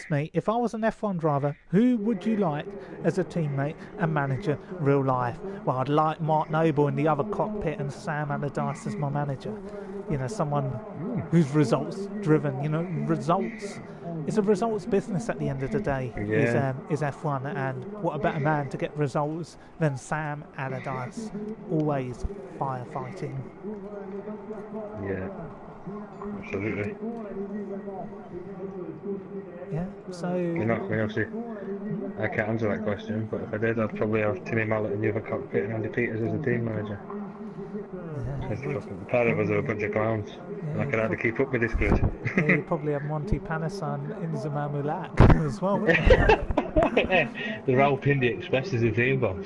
me, if I was an F1 driver, who would you like as a teammate and manager real life? Well, I'd like Mark Noble in the other cockpit and Sam Allardyce as my manager. You know, someone who's results driven. You know, results. It's a results business at the end of the day. Yeah. Is F1, and what a better man to get results than Sam Allardyce. Always firefighting. Yeah, absolutely. Yeah, so... I can't answer that question, but if I did, I'd probably have Timmy Mallet in the other cockpit and Andy Peters as a team manager. The pair of us are a bunch of clowns, and I could hardly keep up with this grid. Yeah, you'd probably have Monty Panesson in Zamamulak as well, wouldn't you? The Rawalpindi Express is a team boss.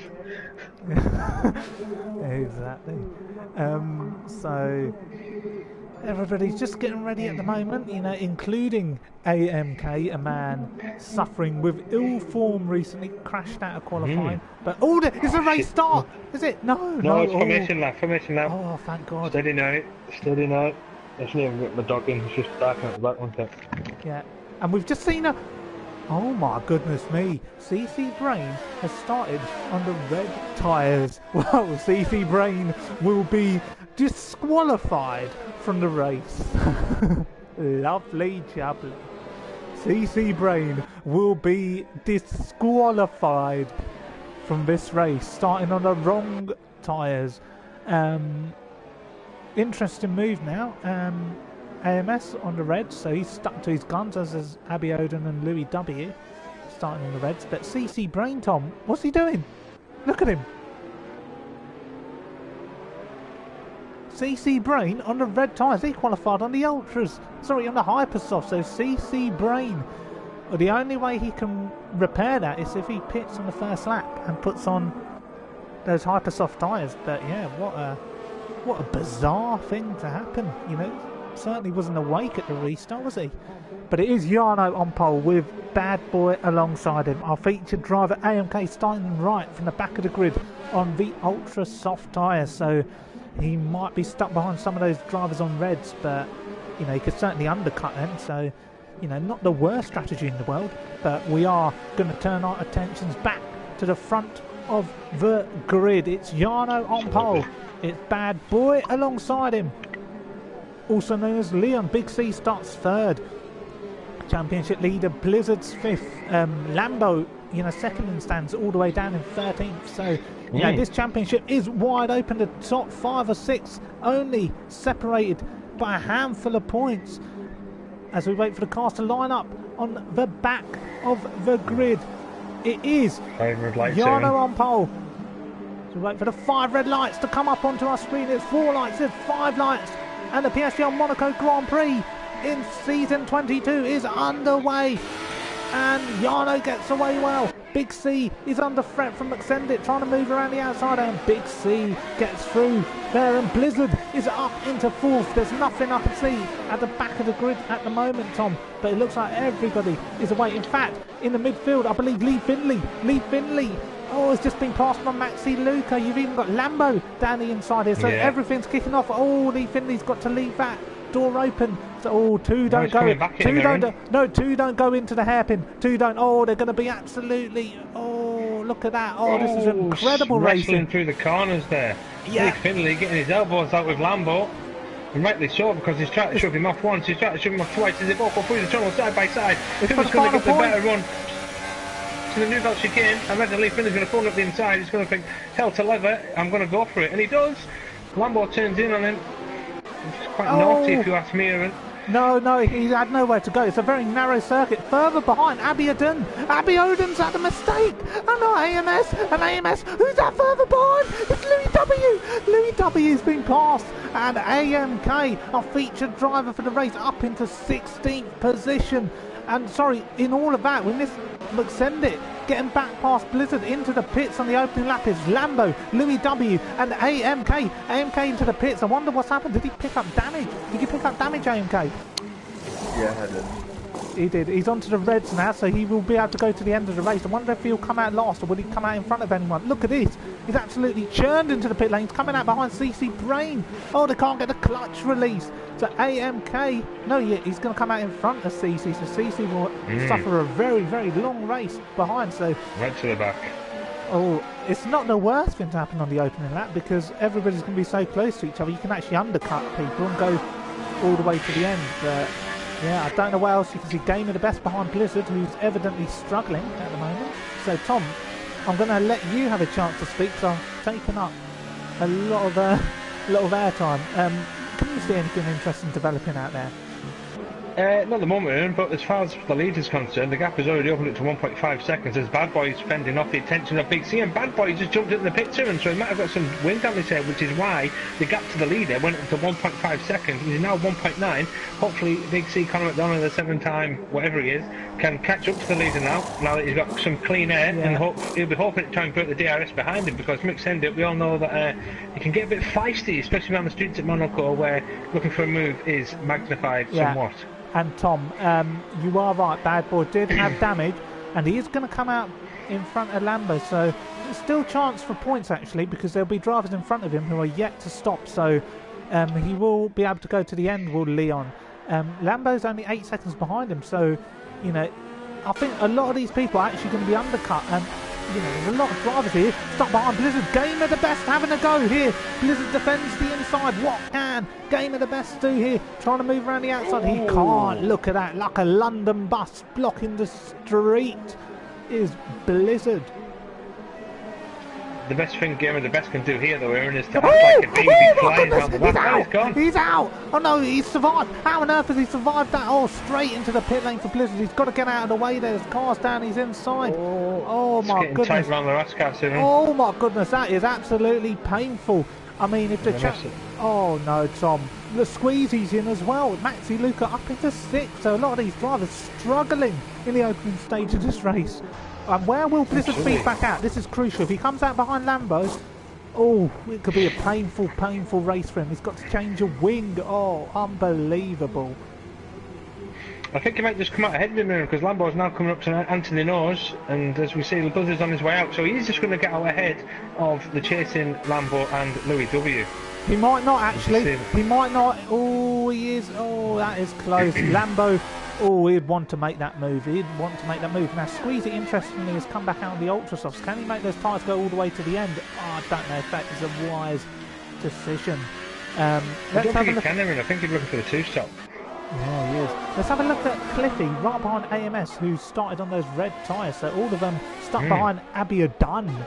Exactly. So... everybody's just getting ready at the moment, you know, including AMK, a man suffering with ill form recently, crashed out of qualifying. But it's a race start, is it? No, it's formation lap. Oh, thank God. Steady now. I shouldn't even get my dog in, it's just dark out the back, one sec. Yeah, and we've just seen oh my goodness me, CC Brain has started on the red tyres. Well, CC Brain will be disqualified from the race. Lovely jubbly. CC Brain will be disqualified from this race, starting on the wrong tyres. Interesting move now. AMS on the reds, so he's stuck to his guns, as is Abby Oden and Louis W. Starting on the reds, but CC Brain, Tom, what's he doing? Look at him. CC Brain on the red tyres. He qualified on the ultras. Sorry, on the hypersoft. So CC Brain. Well, the only way he can repair that is if he pits on the first lap and puts on those hypersoft tyres. But yeah, what a bizarre thing to happen. You know, certainly wasn't awake at the restart, was he? But it is Jarno on pole with Bad Boy alongside him. Our featured driver AMK starting right from the back of the grid on the ultra soft tyres, so he might be stuck behind some of those drivers on reds, but you know, he could certainly undercut them, so you know, not the worst strategy in the world. But we are going to turn our attentions back to the front of the grid. It's Jarno on pole, it's Bad Boy alongside him, also known as Leon. Big C starts third, championship leader Blizzard's fifth, Lambo, you know, second and stands all the way down in 13th. So you know, this championship is wide open. The top 5 or 6 only separated by a handful of points as we wait for the cars to line up on the back of the grid. It is Jarno on pole. So we wait for the 5 red lights to come up onto our screen. It's 4 lights, it's 5 lights, and the PSGL Monaco Grand Prix in season 22 is underway, and Jarno gets away well. Big C is under threat from McSendit, trying to move around the outside, and Big C gets through there, and Blizzard is up into 4th. There's nothing I can see at the back of the grid at the moment, Tom, but it looks like everybody is away. In fact, in the midfield, I believe Lee Finley, oh, it's just been passed by Maxi Luca. You've even got Lambo down the inside here, so everything's kicking off. Oh, Lee Finley's got to leave that door open. So, two don't go. Two don't go into the hairpin. 2 don't. Oh, they're going to be absolutely. Oh, look at that. Oh, this is incredible racing through the corners there. Yeah. Lee Finley getting his elbows out with Lambo, and rightly so, because he's trying to shove him off once, he's trying to shove him off twice, as they both go through the tunnel side by side. Who's going to get the better run to the new belt chicane? I reckon Lee Finley's going to pull up the inside. He's going to think, hell to leather, I'm going to go for it, and he does. Lambo turns in on him. It's quite naughty if you ask me, Aaron. No, he had nowhere to go. It's a very narrow circuit. Further behind, Abby Oden's had a mistake. And AMS. Who's that further behind? It's Louis W. Louis W's been passed. And AMK, our featured driver for the race, up into 16th position. And sorry, in all of that, we missed McSendit getting back past Blizzard into the pits on the opening lap. Is Lambo, Louis W and AMK. AMK into the pits. I wonder what's happened. Did he pick up damage? Did you pick up damage, AMK? Yeah, I did. He did. He's onto the reds now, so he will be able to go to the end of the race. I wonder if he'll come out last, or will he come out in front of anyone? Look at this. He's absolutely churned into the pit lane. He's coming out behind CC Brain. Oh, they can't get the clutch release. So AMK, no, yeah, he's going to come out in front of CC, so CC will suffer a very, very long race behind. So right to the back. Oh, it's not the worst thing to happen on the opening lap, because everybody's going to be so close to each other. You can actually undercut people and go all the way to the end. But yeah, I don't know what else you can see. Game of the best behind Blizzard, who's evidently struggling at the moment. So Tom, I'm going to let you have a chance to speak, because I've taken up a lot of airtime. Can you see anything interesting developing out there? Not at the moment, but as far as the lead is concerned, the gap has already opened up to 1.5 seconds as Bad Boy's fending off the attention of Big C, and Bad Boy just jumped into the picture, and so he might have got some wind damage there, which is why the gap to the leader went up to 1.5 seconds. He's now 1.9. Hopefully Big C, Conor McDonald, the 7-time whatever he is, can catch up to the leader now that he's got some clean air, and he'll be hoping to try and break the DRS behind him, because Mick Sendit, we all know that he can get a bit feisty, especially around the streets at Monaco, where looking for a move is magnified somewhat. And Tom, you are right, Bad Boy did have damage, and he is going to come out in front of Lambo, so there's still chance for points actually, because there'll be drivers in front of him who are yet to stop, so he will be able to go to the end, will Leon. Lambo's only 8 seconds behind him, so you know, I think a lot of these people are actually going to be undercut, and you know, there's a lot of drivers here stuck behind Blizzard. Game of the best having a go here. Blizzard defends the inside. What can Game of the best do here? Trying to move around the outside. He can't. Look at that. Like a London bus blocking the street is Blizzard. The best thing Game of the Best can do here, though, Aaron, is to act like a baby flying around the back. He's out! Oh no, he's survived! How on earth has he survived that? Oh, straight into the pit lane for Blizzard. He's got to get out of the way. There's cars down his inside. Oh my goodness. Tight around the rascals, Aaron. Oh my goodness, that is absolutely painful. I mean, if the chap... Oh no, Tom. The squeezy's in as well. Maxi Luca up into 6th. So a lot of these drivers struggling in the opening stage of this race. And where will Blizzard feed back out? This is crucial. If he comes out behind Lambo, Oh, it could be a painful, painful race for him. He's got to change a wing. Oh, unbelievable. I think he might just come out ahead of him because Lambo's now coming up to Anthony Nose, and as we see, the buzzer's on his way out, so he's just going to get out ahead of the chasing Lambo and Louis W. He might not actually. He might not. Oh, he is. Oh, that is close. Lambo. Oh, he'd want to make that move. He'd want to make that move. Now, Squeezy, interestingly, has come back out on the Ultra Softs. Can he make those tyres go all the way to the end? Oh, I don't know if that is a wise decision. Let's have a look. I think he's looking for the two-stop. Yeah, he is. Let's have a look at Cliffy, right behind AMS, who started on those red tyres. So all of them stuck behind Abiodun.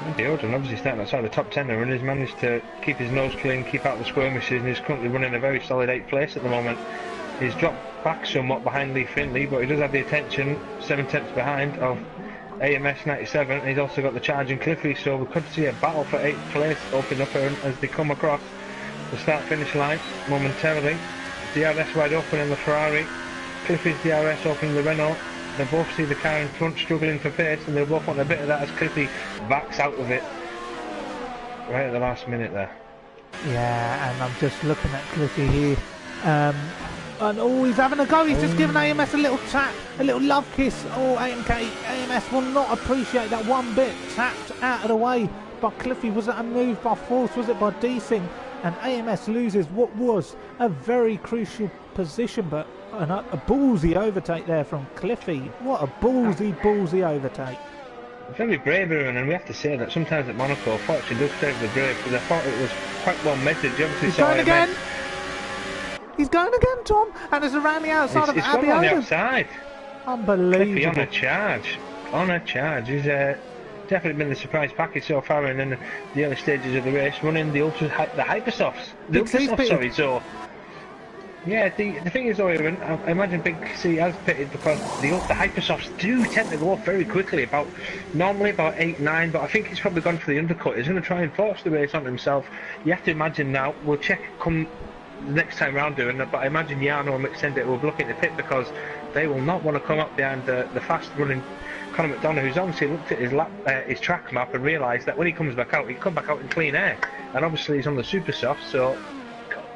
Abiodun obviously starting outside the top 10 there, and he's managed to keep his nose clean, keep out the skirmishes, and he's currently running a very solid 8th place at the moment. He's dropped back somewhat behind Lee Findlay, but he does have the attention, 7/10 behind of AMS 97. He's also got the charging Cliffy, so we could see a battle for 8th place open up as they come across the start-finish line momentarily. DRS wide open in the Ferrari, Cliffy's DRS opening the Renault. They both see the car in front struggling for pace, and they both want a bit of that as Cliffy backs out of it right at the last minute there. Yeah, and I'm just looking at Cliffy here. And oh, he's having a go. He's just giving AMS a little tap, a little love kiss. Oh, AMS will not appreciate that one bit. Tapped out of the way by Cliffy. Was it a move by force? Was it by desync? And AMS loses what was a very crucial position, but a ballsy overtake there from Cliffy. What a ballsy overtake. Very brave, and we have to say that sometimes at Monaco, fortune does favour the brave, because I thought it was quite well measured. You obviously saw going again. He's going again, Tom, and it's around the outside of Abbey. He's on the outside. Unbelievable. Cliffy on a charge. He's definitely been the surprise package so far, and in the early stages of the race, running the Hypersofts. So. Yeah, the thing is, though, Aaron, I imagine Big C has pitted because the Hypersofts do tend to go off very quickly, normally about 8-9, but I think he's probably gone for the undercut. He's going to try and force the race on himself. You have to imagine now, we'll check come next time round doing that, but I imagine Jarno and McSendit will be looking to pit because they will not want to come up behind the fast-running Conor McDonough, who's obviously looked at his track map and realised that when he comes back out, he can come back out in clean air, and obviously he's on the super soft, so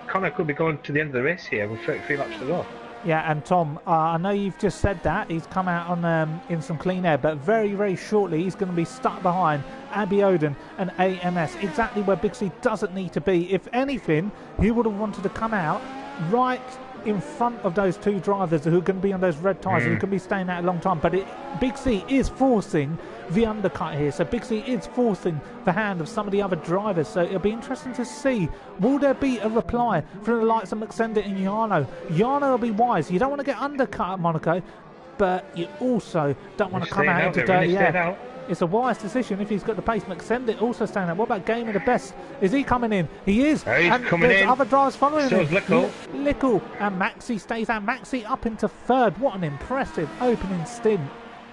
Conor could be going to the end of the race here with 33 laps to go. Yeah, and Tom, I know you've just said that he's come out on in some clean air, but very, very shortly he's going to be stuck behind Abiodun and AMS, exactly where Big C doesn't need to be. If anything, he would have wanted to come out right in front of those two drivers who are going to be on those red tyres, who can be staying out a long time. But Big C is forcing the undercut here, so Big C is forcing the hand of some of the other drivers, so it'll be interesting to see, will there be a reply from the likes of McSendit and Jarno? Jarno will be wise. You don't want to get undercut at Monaco, but you also don't want to come out into dirty air. It's a wise decision if he's got the pace. McSendit also standing out. What about Game of the Best? Is he coming in? He is. He's coming in. Other drivers following so him. So Lickle and Maxi stays out. Maxi up into third. What an impressive opening stint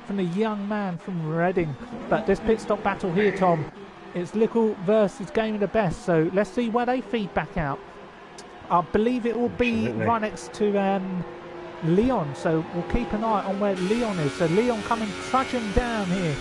from the young man from Reading. But this pit stop battle here, Tom, it's Lickle versus Game of the Best. So let's see where they feed back out. I believe it will be right next to Leon. So we'll keep an eye on where Leon is. So Leon coming trudging down here.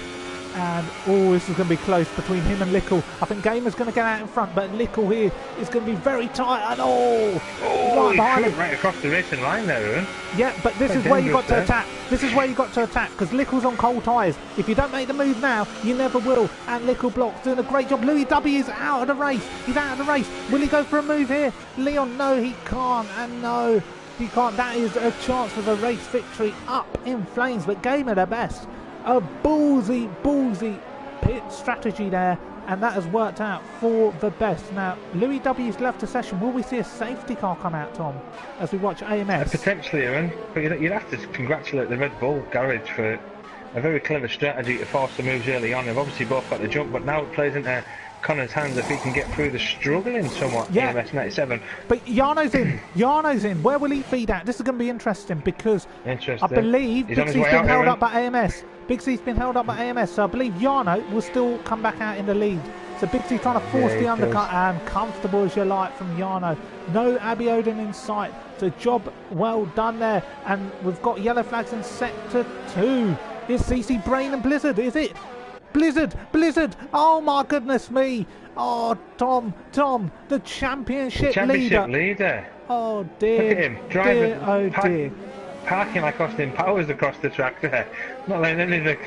And this is going to be close between him and Lickle. I think Gamer's going to get out in front, but Lickle here is going to be very tight. And right behind him, right across the racing line there, Aaron. Yeah, but this is where you got to attack. This is where you got to attack because Lickle's on cold tyres. If you don't make the move now, you never will. And Lickle blocks, doing a great job. Louis W is out of the race. He's out of the race. Will he go for a move here? Leon, no, he can't. And no, he can't. That is a chance for the race victory up in flames. But Gamer the Best. A ballsy pit strategy there, and that has worked out for the best. Now, Louis W's left the session. Will we see a safety car come out, Tom, as we watch AMS? Potentially, Aaron, but you'd have to congratulate the Red Bull garage for a very clever strategy to force the moves early on. They've obviously both got the jump, but now it plays into Connor's hands if he can get through the struggling somewhat AMS 97. But Jarno's in. Where will he feed at? This is going to be interesting because I believe Big C's been held up by AMS. Big C's been held up by AMS, so I believe Jarno will still come back out in the lead. So Big C trying to force the undercut, and comfortable as you like from Jarno. No Abiodun in sight. It's a job well done there. And we've got yellow flags in sector 2. Is CC Brain and Blizzard, is it? Blizzard. Oh my goodness me. Oh, Tom, the championship leader. Oh dear. Look at him driving. Dear. Parking like Austin Powers across the track there. Not letting any of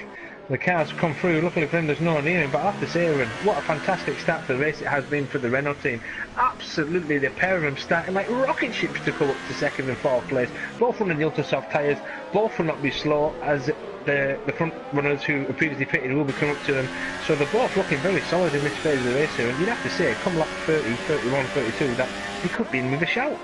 the cars come through. Luckily for him, there's no one near him. But I have to say, Aaron, what a fantastic start for the race it has been for the Renault team. Absolutely, the pair of them starting like rocket ships to come up to second and fourth place. Both running the ultra soft tyres. Both will not be slow as the front runners who previously pitted will be coming up to them. So they're both looking very solid in this phase of the race here. And you'd have to say, come lap 30, 31, 32, that he could be in with a shout.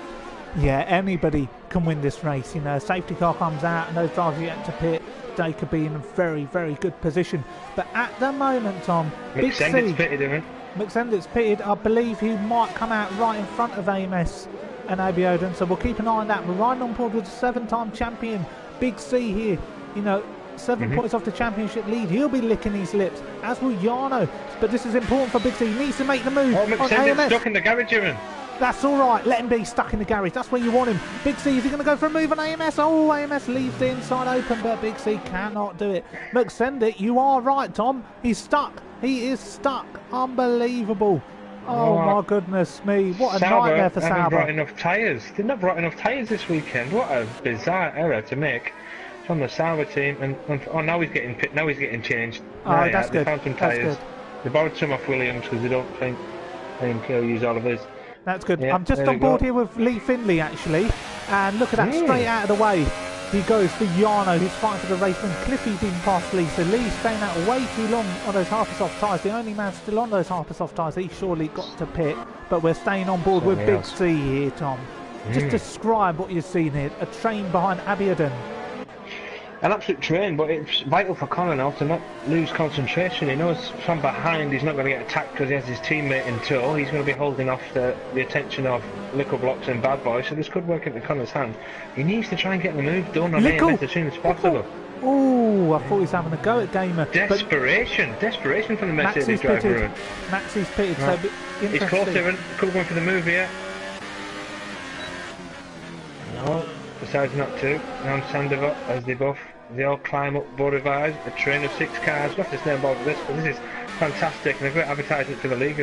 Yeah, anybody can win this race. You know, safety car comes out and those drivers yet to pit, they could be in a very, very good position. But at the moment, Tom, McSendit's pitted, isn't it? McSendit's pitted. I believe he might come out right in front of AMS and Abiodun, so we'll keep an eye on that. We're riding on board with the 7-time champion, Big C here. You know, 7 points off the championship lead. He'll be licking his lips, as will Jarno. But this is important for Big C. He needs to make the move on McSendit's AMS. stuck in the garage, Aaron. That's all right. Let him be stuck in the garage. That's where you want him. Big C, is he going to go for a move on AMS? Oh, AMS leaves the inside open, but Big C cannot do it. McSendit, you are right, Tom. He's stuck. He is stuck. Unbelievable. Oh, my goodness me. What a nightmare for Sauber. Haven't brought enough tyres. They've not brought enough tyres this weekend. What a bizarre error to make from the Sauber team. And now he's getting changed. Oh, that's good. They found some tyres. They borrowed some off Williams because they don't think AMK will use all of his. That's good. Yeah, I'm just on board here with Lee Finley, actually. And look at that, straight out of the way. He goes for Jarno, who's fighting for the race. When Cliffy's been past Lee, so Lee's staying out way too long on those Harper-Soft tyres. The only man still on those Harper-Soft tyres. He surely got to pit. But we're staying on board with Big C here, Tom. Just describe what you've seen here. A train behind Abiodun. An absolute train, but it's vital for Conor now to not lose concentration. He knows from behind he's not going to get attacked because he has his teammate in tow. He's going to be holding off the attention of Lickle Blocks and Bad Boy, so this could work into Conor's hand. He needs to try and get the move done on AMS as soon as possible. Oh, I thought he was having a go at Gamer. Desperation from the Mercedes driver. Maxie's pitted, right. So he's close, Evan. Could go for the move here. No. Decides not to. On Sandoval as they all climb up Bordeaux, a train of 6 cars. We'll have to stay on board with this, but this is fantastic and a great advertisement for the league.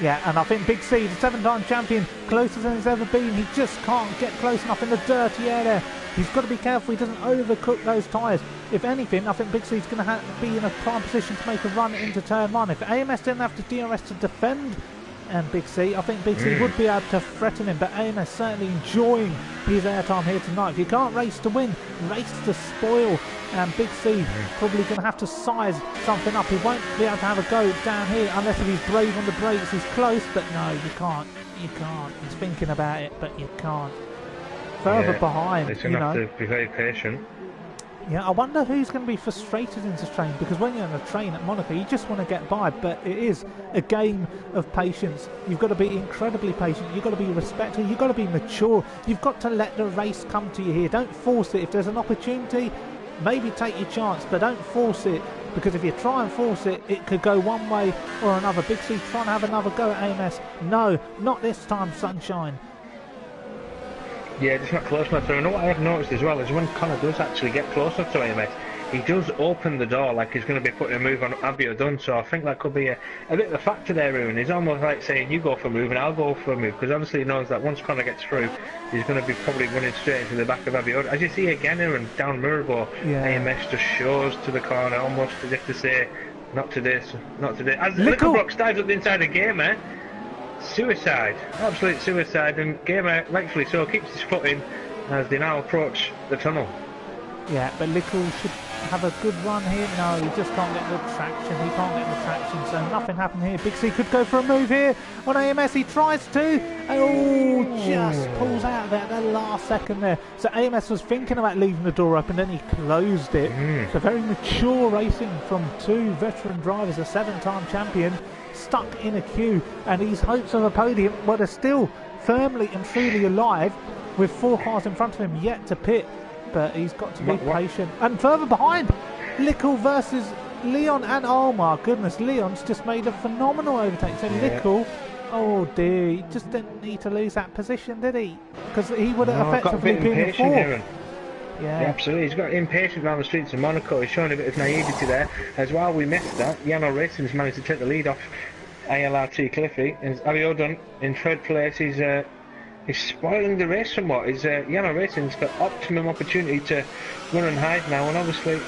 Yeah, and I think Big C, the 7-time champion, closer than he's ever been. He just can't get close enough in the dirty air there. He's got to be careful he doesn't overcook those tyres. If anything, I think Big C's going to be in a prime position to make a run into turn 1. If AMS didn't have to DRS to defend and Big C, I think Big C would be able to threaten him, but AMS certainly enjoying his airtime here tonight. If you can't race to win, race to spoil, and Big C probably going to have to size something up. He won't be able to have a go down here unless if he's brave on the brakes. He's close, but no, you can't. He's thinking about it, but you can't. Further behind, he's going to have to be very patient. Yeah, I wonder who's going to be frustrated in this train, because when you're on a train at Monaco, you just want to get by, but it is a game of patience. You've got to be incredibly patient. You've got to be respectful. You've got to be mature. You've got to let the race come to you here. Don't force it. If there's an opportunity, maybe take your chance, but don't force it, because if you try and force it, it could go one way or another. Big C trying to have another go at AMS. No, not this time, sunshine. Yeah, it's not close enough. And what I have noticed as well is when Conor does actually get closer to AMS, he does open the door like he's going to be putting a move on Abiodun. So I think that could be a bit of a factor there, Ruin. He's almost like saying, you go for a move and I'll go for a move, because obviously he knows that once Conor gets through, he's going to be probably running straight into the back of Abiodun. As you see again, Aaron, down Mirabo, AMS just shows to the corner, almost as if to say, not today, not today. As Littlebrook dives up the inside of Gamer, suicide, absolute suicide, and Gamer, rightfully so, keeps his foot in as they now approach the tunnel. Yeah, but Lickle should have a good run here. No, he just can't get the traction. He can't get the traction, so nothing happened here. Big C could go for a move here on AMS. He tries to, and just pulls out of it at the last second there. So AMS was thinking about leaving the door open, then he closed it. So very mature racing from 2 veteran drivers, a 7-time champion, stuck in a queue, and his hopes of a podium, well, they're still firmly and truly alive with 4 cars in front of him yet to pit, but he's got to be patient. And further behind, Lickle versus Leon, and oh my goodness, Leon's just made a phenomenal overtake. So Lickle, oh dear, he just didn't need to lose that position, did he? Because he would have effectively been in 4th. Yeah. Yeah, absolutely. He's got impatient around the streets of Monaco. He's showing a bit of naivety there. As well, we missed that. Yano Racing's managed to take the lead off ALRT Cliffy. And Abiodun in third place. He's spoiling the race somewhat. Yano Racing's got optimum opportunity to run and hide now. And obviously,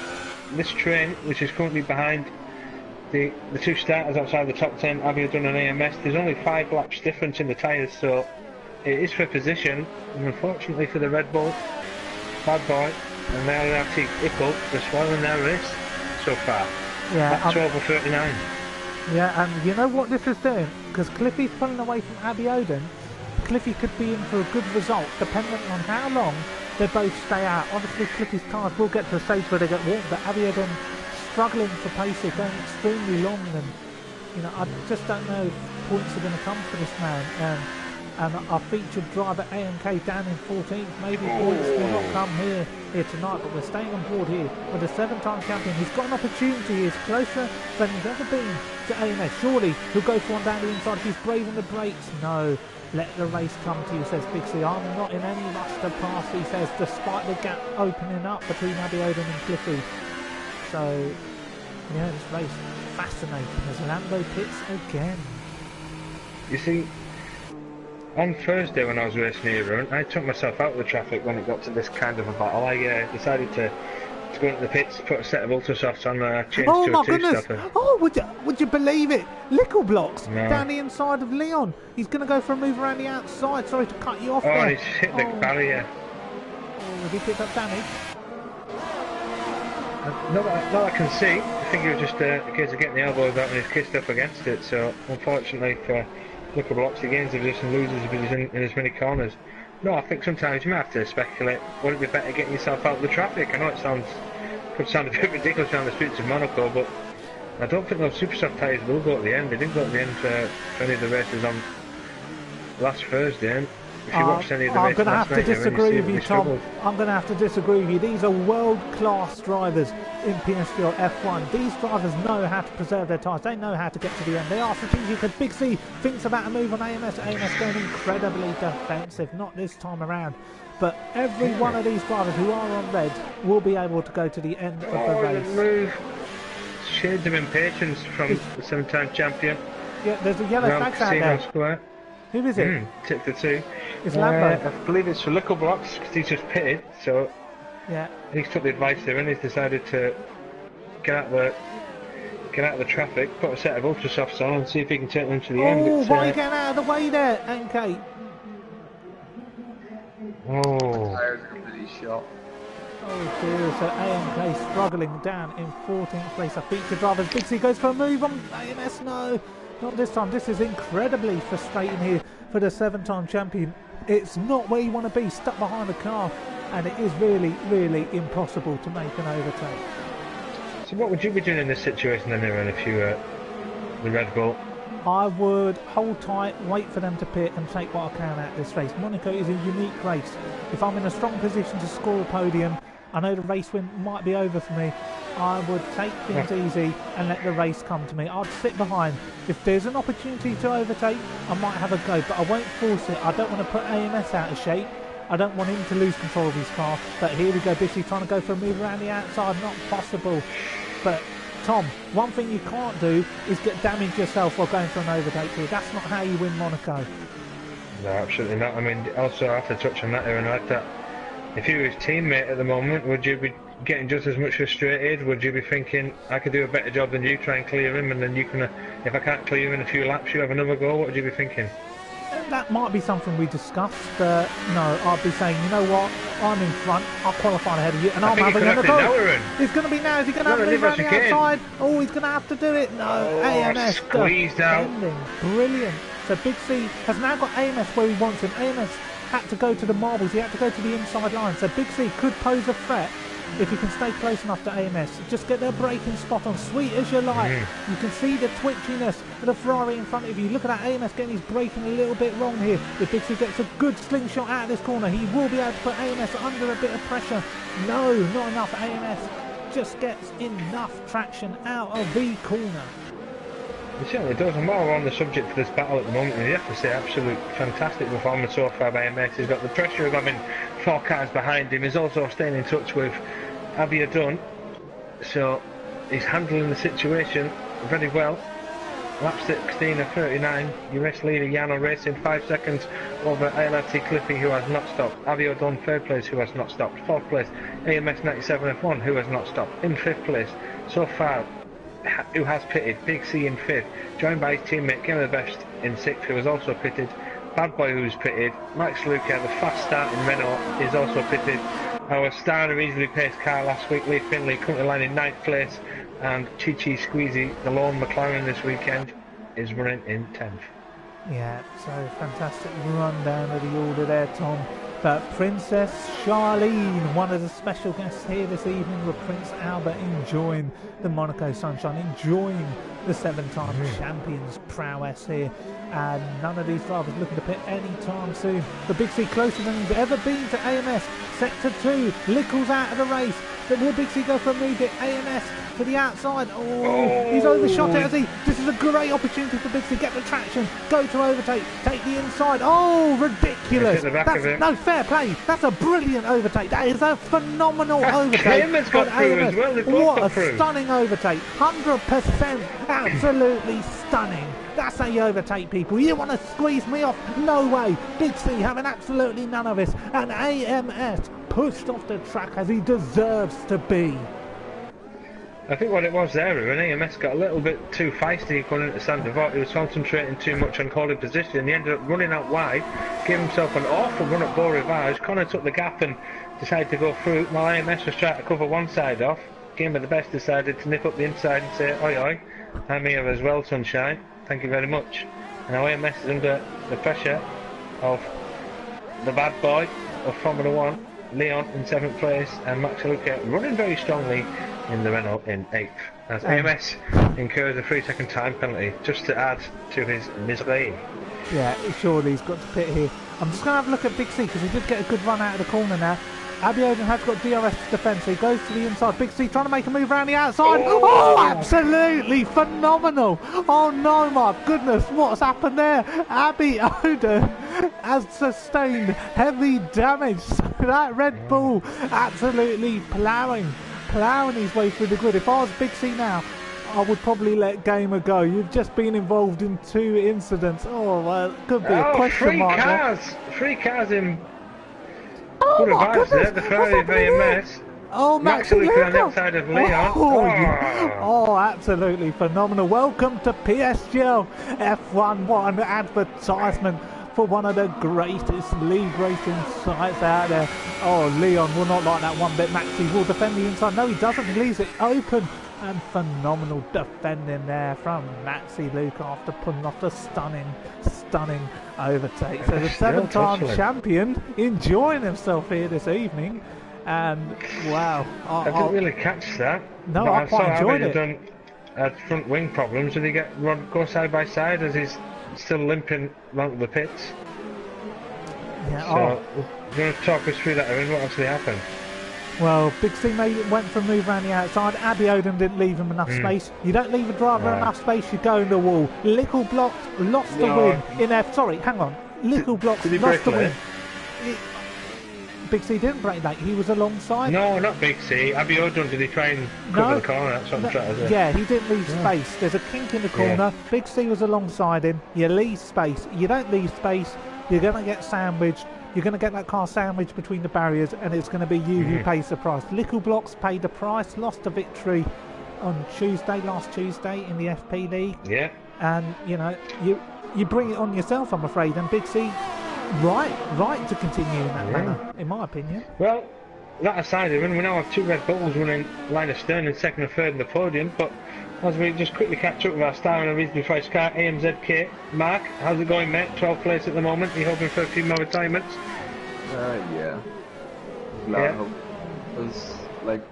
this train, which is currently behind the two starters outside the top 10, Abiodun and AMS, there's only 5 laps difference in the tyres. So it is for position. And unfortunately for the Red Bull, Bad Boy and now LRT Ickle, they're spoiling their race so far. Yeah, 12 or 39. Yeah, and you know what this is doing? Because Cliffy's pulling away from Abiodun, Cliffy could be in for a good result, depending on how long they both stay out. Obviously, Cliffy's cars will get to a stage where they get warm, but Abiodun struggling for pace, they're going extremely long, and you know, I just don't know if points are going to come for this man. And our featured driver AMK down in 14th. Maybe points will not come here tonight, but we're staying on board here with the 7-time champion. He's got an opportunity. He's closer than he's ever been to AMS. Surely he'll go for one down the inside if he's braving the brakes. No, let the race come to you, says Big C. I'm not in any rush to pass, he says, despite the gap opening up between Abiodun and Cliffy. So, yeah, this race fascinating as Lambo pits again. You see, on Thursday when I was racing here, I took myself out of the traffic when it got to this kind of a battle. I decided to go into the pits, put a set of ultra softs on, changed to a two-stopper. Oh, would you believe it? Lickle blocks down the inside of Leon. He's going to go for a move around the outside. Sorry to cut you off there. Oh, he's hit the barrier. Oh, have he picked up damage? Not that I can see. I think he was just a case of getting the elbows out and he's kissed up against it. So, unfortunately for Lickle blocks, he gains the position, loses the position in as many corners. No, I think sometimes you might have to speculate. Would it be better getting yourself out of the traffic? I know it could sound a bit ridiculous around the streets of Monaco, but I don't think those super soft tyres will go at the end. They didn't go at the end for any of the races on last Thursday. And if you watched any of the races last night, I'm going to have to disagree with you, Tom. I'm going to have to disagree with you. These are world-class drivers in PSGL F1. These drivers know how to preserve their tyres. They know how to get to the end. They are strategic. And Big C thinks about a move on AMS. AMS going incredibly defensive, not this time around. But every one of these drivers who are on red will be able to go to the end of the race. Move. Shades of impatience from the 7-time champion. Yeah, there's a yellow flag out there. Square. Who is it? Tip the 2. It's Lambo. I believe it's for Lickle blocks because he's just pitted. So yeah, he's took the advice there and he's decided to get out of the traffic, put a set of ultra softs on and see if he can take them to the end. Oh, why are you getting out of the way there, NK? Oh. Tires are completely shot. Oh dear, so AMK struggling down in 14th place. A feature driver's Big C goes for a move on AMS. No, not this time. This is incredibly frustrating here for the 7-time champion. It's not where you want to be, stuck behind the car, and it is really, really impossible to make an overtake. So what would you be doing in this situation then, Aaron, if you were the Red Bull? I would hold tight, wait for them to pit and take what I can out of this race. Monaco is a unique race. If I'm in a strong position to score a podium, I know the race win might be over for me, I would take things easy and let the race come to me. I'd sit behind. If there's an opportunity to overtake, I might have a go, but I won't force it. I don't want to put AMS out of shape. I don't want him to lose control of his car. But here we go, Bishy trying to go for a move around the outside. Not possible. But Tom, one thing you can't do is get damaged yourself while going for an overtake here. That's not how you win Monaco. No, absolutely not. I mean, also I have to touch on that, Aaron, like that. If you were his teammate at the moment, would you be getting just as much frustrated? Would you be thinking, I could do a better job than you, try and clear him, and then you can, if I can't clear him in a few laps, you have another go? What would you be thinking? That might be something we discussed, but no, I'd be saying, you know what, I'm in front, I'll qualify ahead of you, and I'm having another go. It's going to be now, is he going to have to move around the outside? Oh, he's going to have to do it. No, AMS squeezed out. Brilliant. So Big C has now got AMS where he wants him. AMS had to go to the marbles, he had to go to the inside line, so Big C could pose a threat if you can stay close enough to AMS. Just get their braking spot on, sweet as you like. You can see the twitchiness of the Ferrari in front of you. Look at that, AMS getting his braking a little bit wrong here. If Big C gets a good slingshot out of this corner, he will be able to put AMS under a bit of pressure. No, not enough. AMS just gets enough traction out of the corner. It certainly does, and while we're on the subject for this battle at the moment, you have to say absolute fantastic performance so far by AMS. He's got the pressure of having 4 cars behind him. He's also staying in touch with Abiodun, so he's handling the situation very well. Lap 16 of 39, US leader Yano racing 5 seconds over ALRT Clippy, who has not stopped. Abiodun 3rd place, who has not stopped. 4th place, AMS 97 F1, who has not stopped. In 5th place, so far, who has pitted, Big C in 5th, joined by his teammate Game of the Best in 6th, who has also pitted. Bad Boy, who's pitted. Max Luca, the fast starting Renault, is also pitted. Our star of easily paced car last week, Lee Finley, currently lying in 9th place. And Chi Chi Squeezy, the lone McLaren this weekend, is running in 10th. Yeah, so fantastic rundown of the order there, Tom. But Princess Charlene, one of the special guests here this evening, with Prince Albert enjoying the Monaco sunshine, enjoying the 7-time champions' prowess here. And none of these drivers looking to pit anytime soon. The Big C closer than he's ever been to AMS. Sector 2, Lickle's out of the race. But will Big C go for a move at AMS to the outside? Oh, he's overshot it, has he? This is a great opportunity for Big C. Get the traction, go to overtake, take the inside. Oh, ridiculous. No, fair play. That's a brilliant overtake. That is a phenomenal overtake. Has got through as well. What a stunning overtake. 100%. Absolutely stunning. That's how you overtake people. You want to squeeze me off? No way. Big C having absolutely none of this. And AMS pushed off the track as he deserves to be. I think what it was there, when AMS got a little bit too feisty going into Saint Devot, he was concentrating too much on holding position. He ended up running out wide, gave himself an awful run at Beau Rivage. Connor took the gap and decided to go through, while AMS was trying to cover one side off. Game of the Best decided to nip up the inside and say, oi oi, I'm here as well, sunshine. Thank you very much. And now AMS is under the pressure of the bad boy of Formula 1, Leon in 7th place, and Max Luca running very strongly in the Renault in 8th. As AMS incurs a 3-second time penalty just to add to his misery. Yeah, surely he's got to pit here. I'm just going to have a look at Big C because he did get a good run out of the corner now. Abiodun has got DRS to defend, so he goes to the inside. Big C trying to make a move around the outside. Oh, absolutely phenomenal. Oh no, my goodness, what's happened there? Abiodun has sustained heavy damage. So that Red Bull absolutely ploughing his way through the grid. If I was Big C now, I would probably let Gamer go. You've just been involved in 2 incidents. Oh, well, it could be a question mark. Three cars in. Oh my goodness! The Ferrari of AMS. Oh, Max Luca on the outside of Leon. Oh, absolutely phenomenal. Welcome to PSGL F11 advertisement for one of the greatest league racing sites out there. Oh, Leon will not like that one bit. Maxi will defend the inside. No, he doesn't. He leaves it open. And phenomenal defending there from Maxi Luca after pulling off the stunning overtake. So the 7-time champion enjoying himself here this evening. And wow, I didn't really catch that. No, I quite enjoyed it. Had front wing problems. Did he go side by side as he's still limping along the pits? Yeah. So, you're going to talk us through that, Erin? What actually happened? Well, Big C went for a move around the outside. Abiodun didn't leave him enough space. You don't leave a driver enough space, you go in the wall. Little Blocks lost the win in F. Sorry, hang on. Little Blocks lost the win. Big C didn't break late. He was alongside. No, not Big C. Abiodun, did he try and cover the corner? That's what I'm trying to say. Yeah, he didn't leave space. There's a kink in the corner. Yeah. Big C was alongside him. You leave space. You don't leave space. You're going to get sandwiched. You're going to get that car sandwiched between the barriers, and it's going to be you who pays the price. Little Blocks paid the price, lost the victory on last Tuesday in the FP League. Yeah. And, you know, you bring it on yourself, I'm afraid, and Big C, right to continue in that manner, in my opinion. Well, that aside, we now have 2 Red Bulls running line of stern and 2nd and 3rd in the podium, but as we just quickly catch up with our star in a reasonably priced car, AMZK. Mark, how's it going, mate? 12th place at the moment. Are you hoping for a few more retirements? Yeah. I hope. Because, like,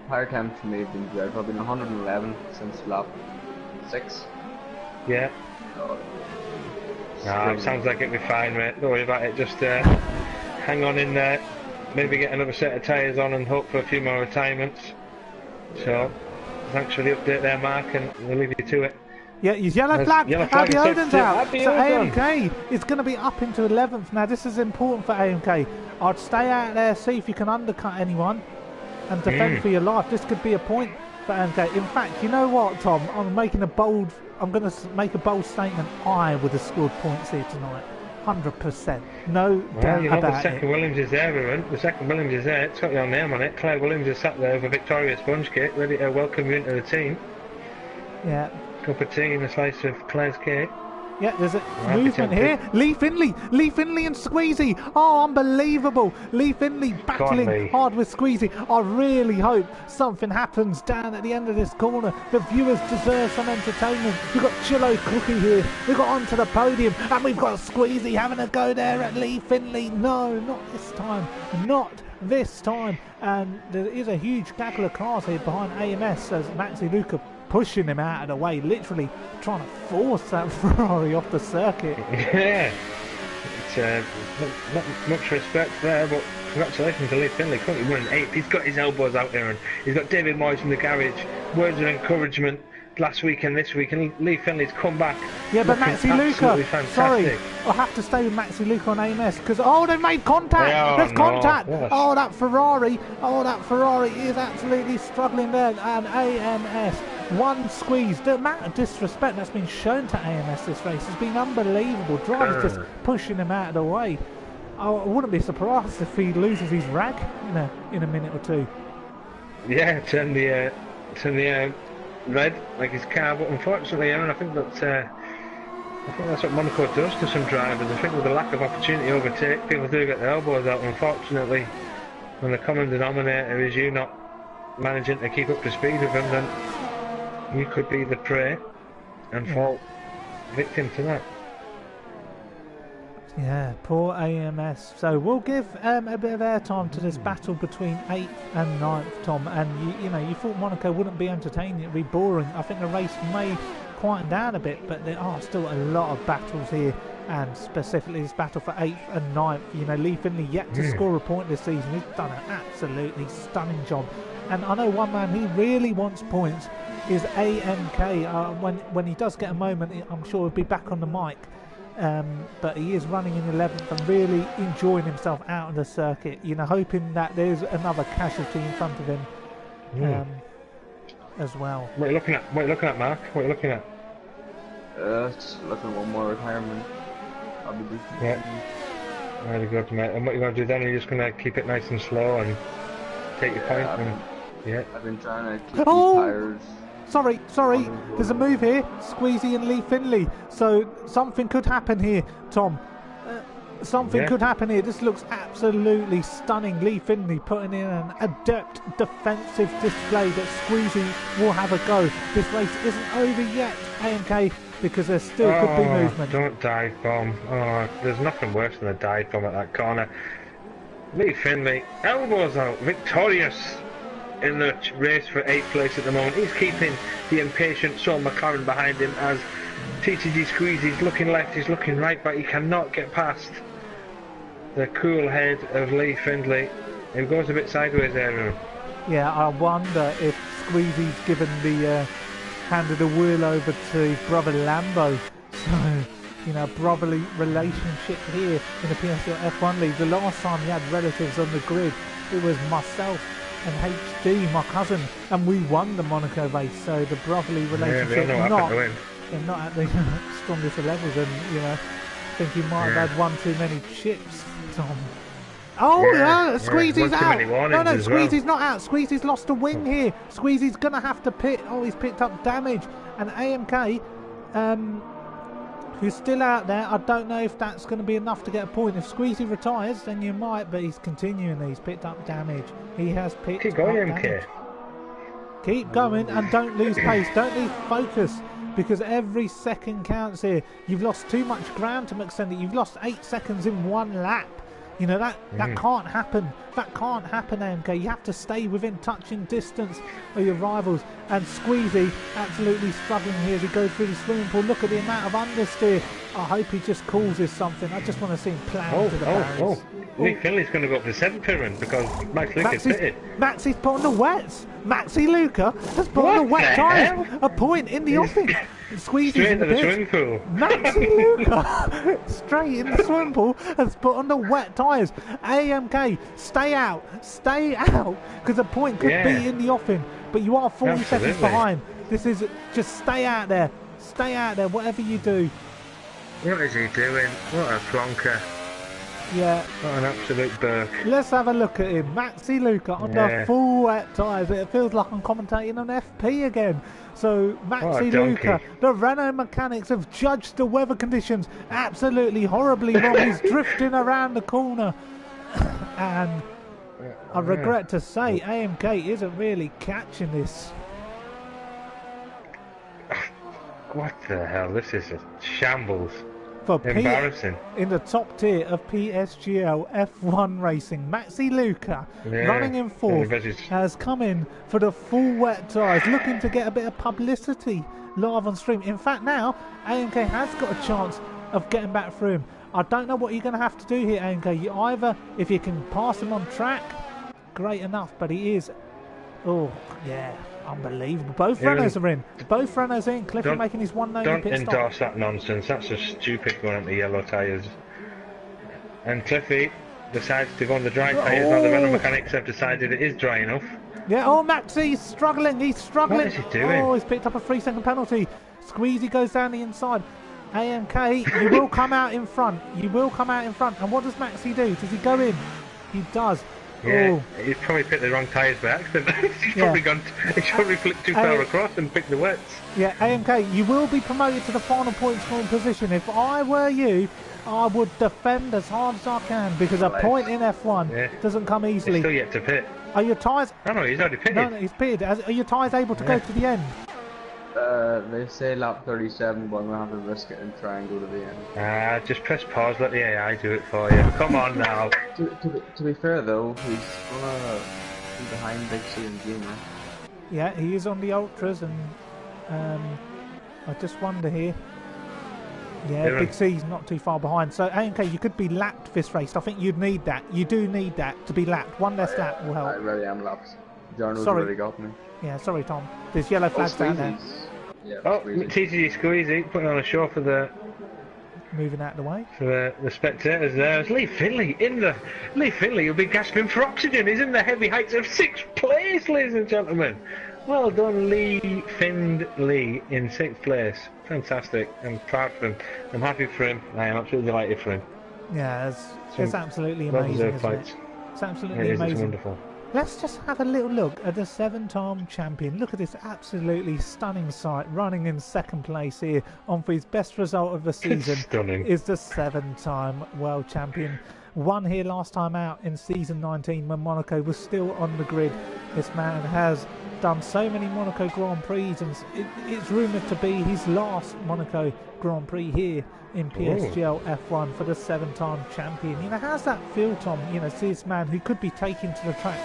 tire cam for me have been good. I've probably been 111 since lap 6. Yeah. It sounds like it'll be fine, mate. Don't worry about it. Just hang on in there. Maybe get another set of tyres on and hope for a few more retirements. So, thanks for the update there, Mark, and we'll leave you to it. Yeah, his yellow flag. Yellow flag Abby Oden's out. Abby So Oden. AMK is going to be up into 11th. Now, this is important for AMK. I'd stay out there, see if you can undercut anyone and defend for your life. This could be a point for AMK. In fact, you know what, Tom? I'm going to make a bold statement. I would have scored points here tonight. 100%. No doubt about the second it. Williams is there, everyone. The second Williams is there. It's got your name on it. Claire Williams is sat there with a Victoria sponge cake, ready to welcome you into the team. Yeah. Cup of tea and a slice of Claire's cake. Yeah, there's a movement here. Lee Finley and Squeezy. Oh, unbelievable. Lee Finley battling hard with Squeezy. I really hope something happens down at the end of this corner. The viewers deserve some entertainment. We've got Chillo Cookie here. We've got onto the podium. And we've got Squeezy having a go there at Lee Finley. No, not this time. Not this time. And there is a huge gaggle of cars here behind AMS as Maxi Luca pushing him out of the way, literally trying to force that Ferrari off the circuit. Yeah, it's not much respect there, but congratulations to Lee Finley. Currently running 8th. He's got his elbows out there, and he's got David Moyes in the garage. Words of encouragement last week and this week, and Lee Finley's come back. Yeah, but Maxi Luca, sorry, I'll have to stay with Maxi Luca on AMS because they made contact. There's contact. Yes. That Ferrari is absolutely struggling there, and AMS. One squeeze. The amount of disrespect that's been shown to AMS this race has been unbelievable. Drivers just pushing him out of the way. I wouldn't be surprised if he loses his rag in a minute or two. Yeah, turn the red like his car, but unfortunately, Aaron, I think that's what Monaco does to some drivers. I think with the lack of opportunity to overtake, people do get their elbows out. Unfortunately, when the common denominator is you not managing to keep up to speed with them, then you could be the prey and fall victim to that. Yeah, poor AMS. So we'll give a bit of airtime to this battle between 8th and 9th, Tom. And you thought Monaco wouldn't be entertaining, it'd be boring. I think the race may quieten down a bit, but there are still a lot of battles here, and specifically this battle for 8th and 9th. Lee Finley yet to score a point this season. He's done an absolutely stunning job. And I know one man he really wants points is AMK. When he does get a moment, I'm sure he'll be back on the mic. But he is running in 11th and really enjoying himself out on the circuit. Hoping that there's another casualty in front of him as well. What are you looking at, Mark? What are you looking at? Just looking at one more retirement. I'll be decent. Yeah. Very good, mate. And what you're going to do then? You're just going to keep it nice and slow and take your point. I've been trying to keep these tires. Sorry, there's a move here. Squeezy and Lee Finley. So something could happen here, Tom. Something could happen here. This looks absolutely stunning. Lee Finley putting in an adept defensive display that Squeezy will have a go. This race isn't over yet, AMK, because there still could be movement. Don't dive bomb. There's nothing worse than a dive bomb at that corner. Lee Finley, elbows out, victorious in the race for 8th place at the moment. He's keeping the impatient Sean McLaren behind him as TTG Squeezy's looking left, he's looking right, but he cannot get past the cool head of Lee Finley. He goes a bit sideways there. Yeah, I wonder if Squeezy's given the handed the wheel over to brother Lambo. So, brotherly relationship here in the PSGL F1 League. The last time he had relatives on the grid, it was myself and HD, my cousin, and we won the Monaco race. So the brotherly relationship not at the strongest of levels, and I think he might have had one too many chips, Tom. Squeezy's out. No, Squeezy's not out. Squeezy's lost a wing here. Squeezy's gonna have to pit. He's picked up damage, and AMK, who's still out there, I don't know if that's going to be enough to get a point. If Squeezy retires, then you might, but he's continuing. He's picked up damage. He has picked up damage. Keep going and don't lose pace. Don't lose focus, because every second counts here. You've lost too much ground to McSendy. You've lost 8 seconds in one lap. That can't happen. That can't happen, AMK. You have to stay within touching distance of your rivals. And Squeezy absolutely struggling here as he goes through the swimming pool. Look at the amount of understeer. I hope he just causes something. I just want to see him plough into the barriers. Lee Finley's going to go up to 7th period because Max Luca's pitted. Maxi's put on the wets. Maxi Luca has put on the wet tyres. A point in the offing. Squeezy's Straight in the into the pits. swimming pool. Maxi Luca straight in the swimming pool has put on the wet tyres. AMK, stay out, because a point could be in the offing, but you are 40 seconds behind. This is just stay out there, whatever you do. What is he doing? What a plonker. Yeah. What an absolute Burke. Let's have a look at him. Maxi Luca on the full wet tyres. It feels like I'm commentating on FP again. So Maxi Luca, the Renault mechanics have judged the weather conditions absolutely horribly wrong. He's drifting around the corner. And I regret to say AMK isn't really catching this. What the hell? This is a shambles. Embarrassing. In the top tier of PSGL F1 racing, Maxi Luca, running in fourth, has come in for the full wet tyres, looking to get a bit of publicity live on stream. In fact, now AMK has got a chance of getting back through him. I don't know what you're going to have to do here, AMK. You either, if you can pass him on track, great enough, but he is, unbelievable. Both Renaults are in. Cliffy making his 190 pit stop. Don't endorse that nonsense. That's just stupid going on the yellow tyres. And Cliffy decides to go on the dry tyres. Now the Renault mechanics have decided it is dry enough. Yeah, Maxi's struggling. He's struggling. What is he doing? Oh, he's picked up a 3-second penalty. Squeezy goes down the inside. AMK, you will come out in front. And what does Maxi do? Does he go in? He does. Yeah, he's probably picked the wrong tyres by accident. He's probably flipped too far across and picked the wets. Yeah, AMK, you will be promoted to the final point scoring position. If I were you, I would defend as hard as I can, because a point in F1 doesn't come easily. He's still yet to pit. Are your tyres... No, he's already pitted. No, he's pitted. Are your tyres able to go to the end? They say lap 37, but I'm going to have to risk it and try and go to the end. Just press pause, let the AI do it for you. Come on now. To be fair though, he's going to be behind Big C and Junior. Yeah, he is on the Ultras, and I just wonder here. Yeah, Big C's not too far behind. So AMK, you could be lapped this race. I think you'd need that. You do need that to be lapped. One less lap will help. I really am lapped. Jarno's already got me. Yeah, sorry Tom. There's yellow flags down there. Yeah, TTG Squeezy putting on a show for the... Moving out of the way. For the spectators there. It's Lee Finley Lee Finley will be gasping for oxygen. He's in the heavy heights of 6th place, ladies and gentlemen. Well done, Lee Findley in 6th place. Fantastic. I'm proud for him. I'm happy for him. I am absolutely delighted for him. Yeah, it's absolutely amazing, isn't it? It's absolutely amazing. It's wonderful. Let's just have a little look at the 7-time champion. Look at this absolutely stunning sight, running in 2nd place here on for his best result of the season. Stunning. Is the 7-time world champion. Won here last time out in season 19 when Monaco was still on the grid. This man has done so many Monaco Grand Prix, and it's rumoured to be his last Monaco Grand Prix here in PSGL F1 for the 7-time champion. You know, how's that feel, Tom? You know, see this man who could be taken to the track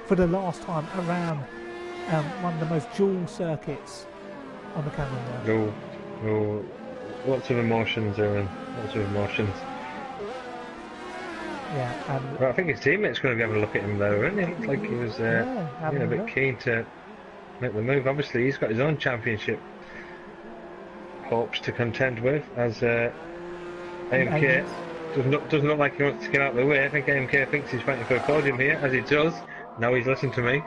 for the last time around one of the most dual circuits on the calendar. No, lots of emotions, Aaron. Lots of emotions. Yeah, and well, I think his teammate's going to be having a look at him there, isn't he? It looked like he was a bit keen to make the move. Obviously, he's got his own championship hopes to contend with, as AMK doesn't look like he wants to get out of the way. I think AMK thinks he's fighting for a podium here, as he does. Now he's listened to me.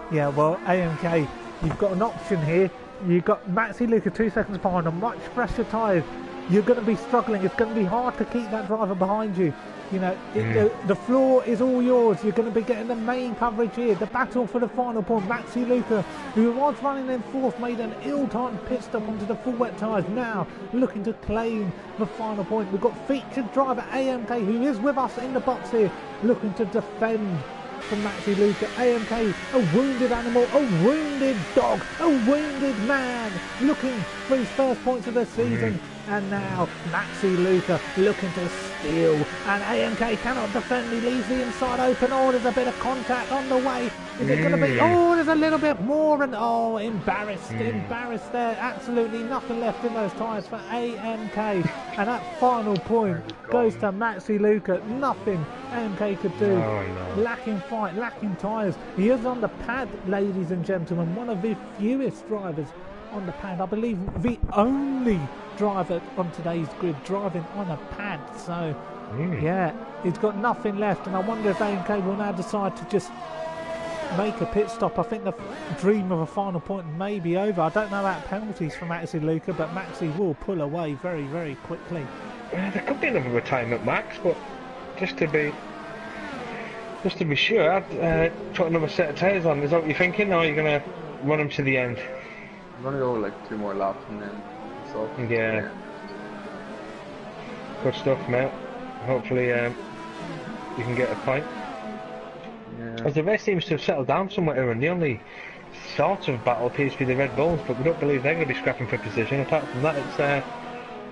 Yeah, well, AMK, you've got an option here. You've got Maxi Luca 2 seconds behind on much fresher tyres. You're going to be struggling. It's going to be hard to keep that driver behind you. You know, the floor is all yours. You're going to be getting the main coverage here. The battle for the final point. Maxi Luca, who was running in 4th, made an ill-timed pit stop onto the full wet tyres. Now looking to claim the final point. We've got featured driver AMK, who is with us in the box here, looking to defend from Maxi Luca. AMK, a wounded animal, a wounded dog, a wounded man, looking for his first points of the season. And now Maxi Luca looking to steal, and AMK cannot defend. He leaves the inside open. Oh, there's a bit of contact on the way. Is it going to be? Oh, there's a little bit more, and oh, embarrassed there. Absolutely nothing left in those tyres for AMK, and that final point goes to Maxi Luca. Nothing AMK could do. Oh, no. Lacking fight, lacking tyres. He is on the pad, ladies and gentlemen. One of the fewest drivers on the pad. I believe the only driver on today's grid driving on a pad. So, yeah, he's got nothing left, and I wonder if AMK will now decide to just make a pit stop. I think the dream of a final point may be over. I don't know about penalties for Maxi Luca, but Maxi will pull away very, very quickly. There could be another retirement, Max, but just to be sure, I'd put another set of tyres on. Is that what you're thinking, or are you going to run them to the end? I'm gonna go like 2 more laps and then so. Yeah. Good stuff, mate. Hopefully you can get a point. Yeah. As the race seems to have settled down somewhat, Aaron, the only sort of battle appears to be the Red Bulls, but we don't believe they're going to be scrapping for position. Apart from that, it's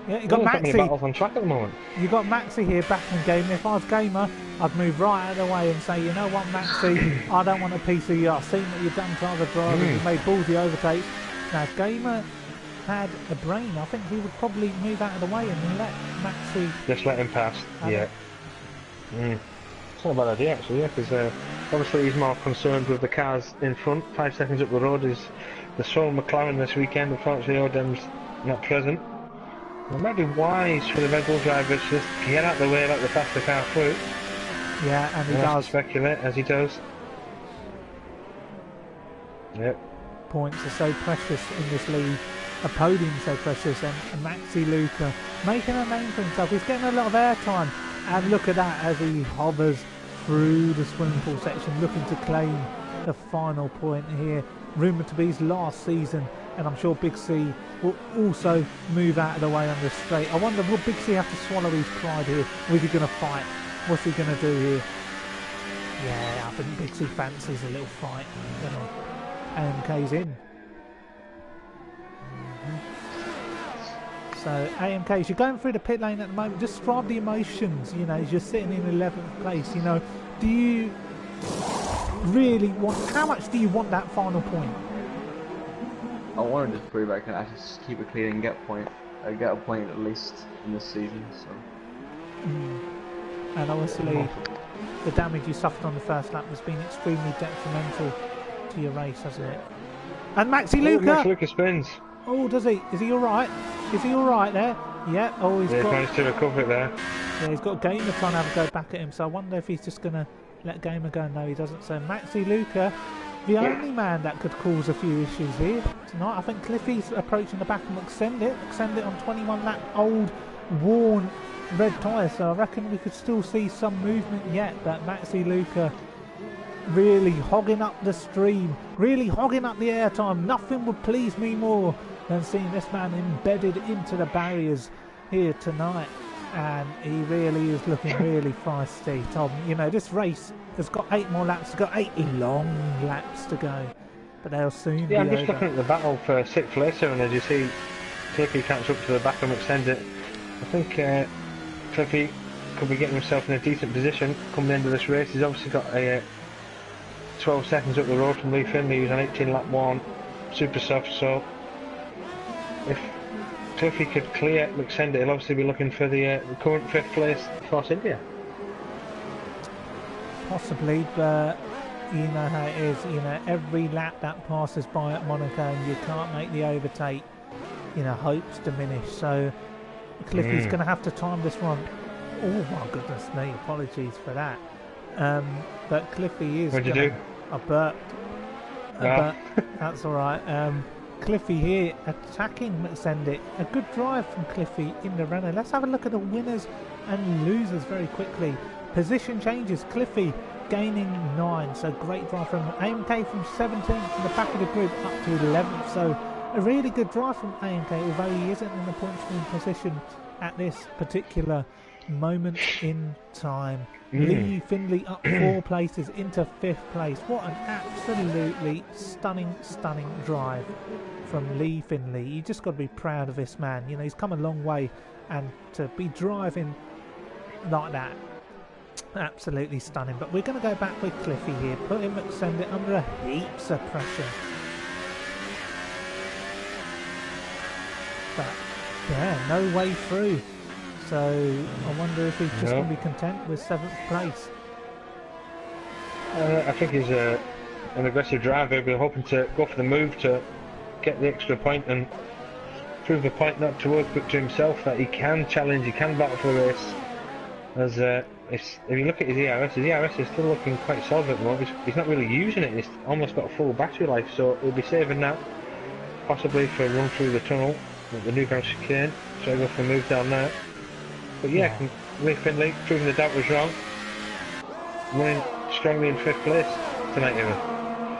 yeah, you got not many Maxi. battles on track at the moment. You got Maxi here back in the game. If I was Gamer, I'd move right out of the way and say, you know what, Maxi, I don't want a piece of you. I've seen what you've done to other drivers. You've made ballsy overtakes. Now, if Gamer had a brain, I think he would probably move out of the way and let Maxi... Just let him pass, yeah. It's not a bad idea, actually, yeah, because obviously he's more concerned with the cars in front. 5 seconds up the road is the sole McLaren this weekend. Unfortunately, Odem's not present. It might be wise for the Red Bull drivers to just get out of the way, let the faster car through. Yeah, and he does. Speculate, as he does. Yep. Points are so precious in this league. A podium so precious, and Maxi Luca making a name for himself. He's getting a lot of airtime, and look at that as he hovers through the swimming pool section, looking to claim the final point here. Rumoured to be his last season, and I'm sure Big C will also move out of the way on the straight. I wonder, will Big C have to swallow his pride here, or is he going to fight? What's he going to do here? Yeah, I think Big C fancies a little fight. AMK's in. So AMK, you're going through the pit lane at the moment. Describe the emotions, you know, as you're sitting in 11th place. You know, do you really want? How much do you want that final point? I want to just prove I can actually just keep it clean and get a point. I get a point at least in this season. So. And obviously, the damage you suffered on the first lap has been extremely detrimental to your race, hasn't it? And Maxi Luca. Maxi Luca spins. Oh, does he? Is he all right? Is he all right there? Yeah. Oh, he's got. Managed to recover it there. Yeah, he's got Gamer trying to have a go back at him. So I wonder if he's just gonna let Gamer go. No, he doesn't. So Maxi Luca, the only man that could cause a few issues here tonight. I think Cliffy's approaching the back and extend it on 21 lap old worn red tyre. So I reckon we could still see some movement yet. But Maxi Luca really hogging up the stream, really hogging up the airtime. Nothing would please me more than seeing this man embedded into the barriers here tonight, and he really is looking really feisty. Tom, you know, this race has got 8 more laps, it's got 8 long laps to go, but they'll soon be I'm just over. looking at the battle for 6th place here, and as you see, Cliffy catch up to the back and extend it. I think Cliffy could be getting himself in a decent position come the end of this race. He's obviously got a 12 seconds up the road from Lee Finley, who's on 18 lap 1, super soft, so if Cliffy could clear McSender, he'll obviously be looking for the current 5th place Force India. Possibly, but you know how it is, you know, every lap that passes by at Monaco and you can't make the overtake, you know, hopes diminish. So Cliffy's going to have to time this one. Oh my goodness me, apologies for that. But Cliffy is. What'd you do? I burped. But that's alright. Cliffy here attacking McSendit. A good drive from Cliffy in the runner. Let's have a look at the winners and losers very quickly. Position changes. Cliffy gaining 9. So great drive from AMK from 17th in the back of the group up to 11th. So a really good drive from AMK, although he isn't in the points position at this particular moment in time. Lee Finley up 4 places into 5th place. What an absolutely stunning drive from Lee Finley. You just got to be proud of this man. You know, he's come a long way, and to be driving like that Absolutely stunning. But we're going to go back with Cliffy here, putting McSendit under a heaps of pressure. But yeah, no way through. So I wonder if he's just going to be content with 7th place. I think he's an aggressive driver. We're hoping to go for the move to get the extra point and prove the point not to us but to himself that he can challenge, he can battle for the race. As if you look at his ERS is still looking quite solid at the moment. He's not really using it. He's almost got a full battery life, so he'll be saving that possibly for a run through the tunnel at the Newground chicane. So he'll go for a move down there. But yeah, Lee Finley proving the doubt was wrong. Running strongly in 5th place tonight, Evan.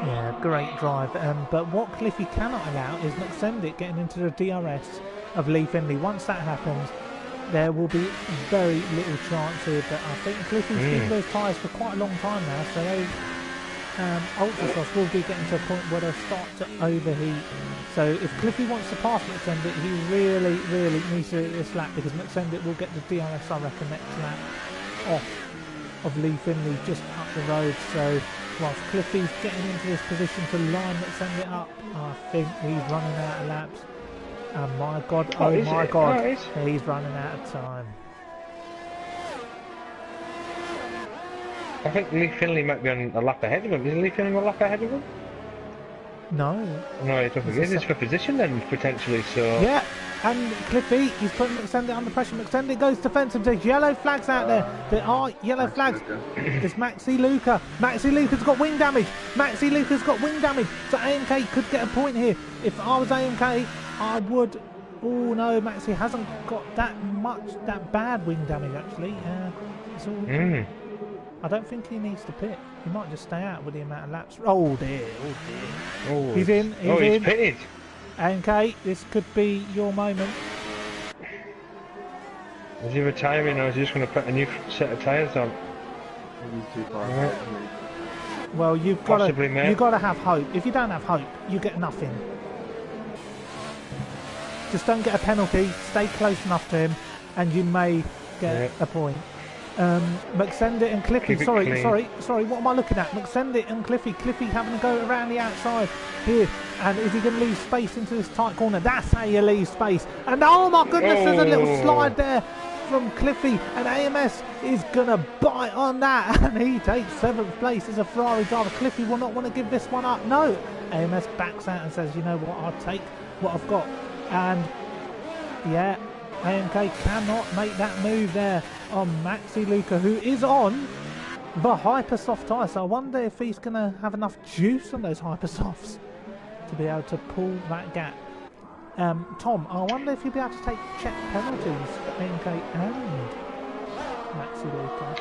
Yeah, great drive. But what Cliffy cannot allow is McSendit getting into the DRS of Lee Finley. Once that happens, there will be very little chance here. But I think Cliffy's been those tyres for quite a long time now, so those Ultrasofts will be getting to a point where they'll start to overheat. So if Cliffy wants to pass McSendit, he really, really needs to hit this lap, because McSendit will get the DRS, I reckon, next lap off of Lee Finley just up the road. So whilst Cliffy's getting into this position to line McSendit up, I think he's running out of laps. And my God, oh my God, he's running out of time. I think Lee Finley might be on a lap ahead of him. Isn't Lee Finley a lap ahead of him? No. No, I don't think it is. It's for position then, potentially, so... Yeah, and Cliffy, he's putting McSendit under pressure. McSendit goes defensive. There's yellow flags out there. There are yellow flags. There's Maxi Luca. Maxi Luca's got wing damage. Maxi Luca's got wing damage. So AMK could get a point here. If I was AMK, I would... Oh no, Maxi hasn't got that bad wing damage, actually. It's all... I don't think he needs to pit. He might just stay out with the amount of laps. Oh dear, oh dear. Oh, he's in, he's pitted. AMK, this could be your moment. Is he retiring, or is he just going to put a new set of tyres on? He's too far. Well, you've got to have hope. If you don't have hope, you get nothing. Just don't get a penalty. Stay close enough to him, and you may get a point. McSendit and Cliffy, sorry, what am I looking at? McSendit and Cliffy having to go around the outside here, and is he going to leave space into this tight corner? That's how you leave space. And oh my goodness, there's a little slide there from Cliffy, and AMS is going to bite on that, and he takes 7th place as a Ferrari driver. Cliffy will not want to give this one up. No, AMS backs out and says, you know what, I'll take what I've got. And yeah, AMK cannot make that move there on Maxi Luca, who is on the hyper soft tyre. So I wonder if he's going to have enough juice on those hyper softs to be able to pull that gap. Tom, I wonder if you'll be able to take check penalties for AMK and Maxi Luca.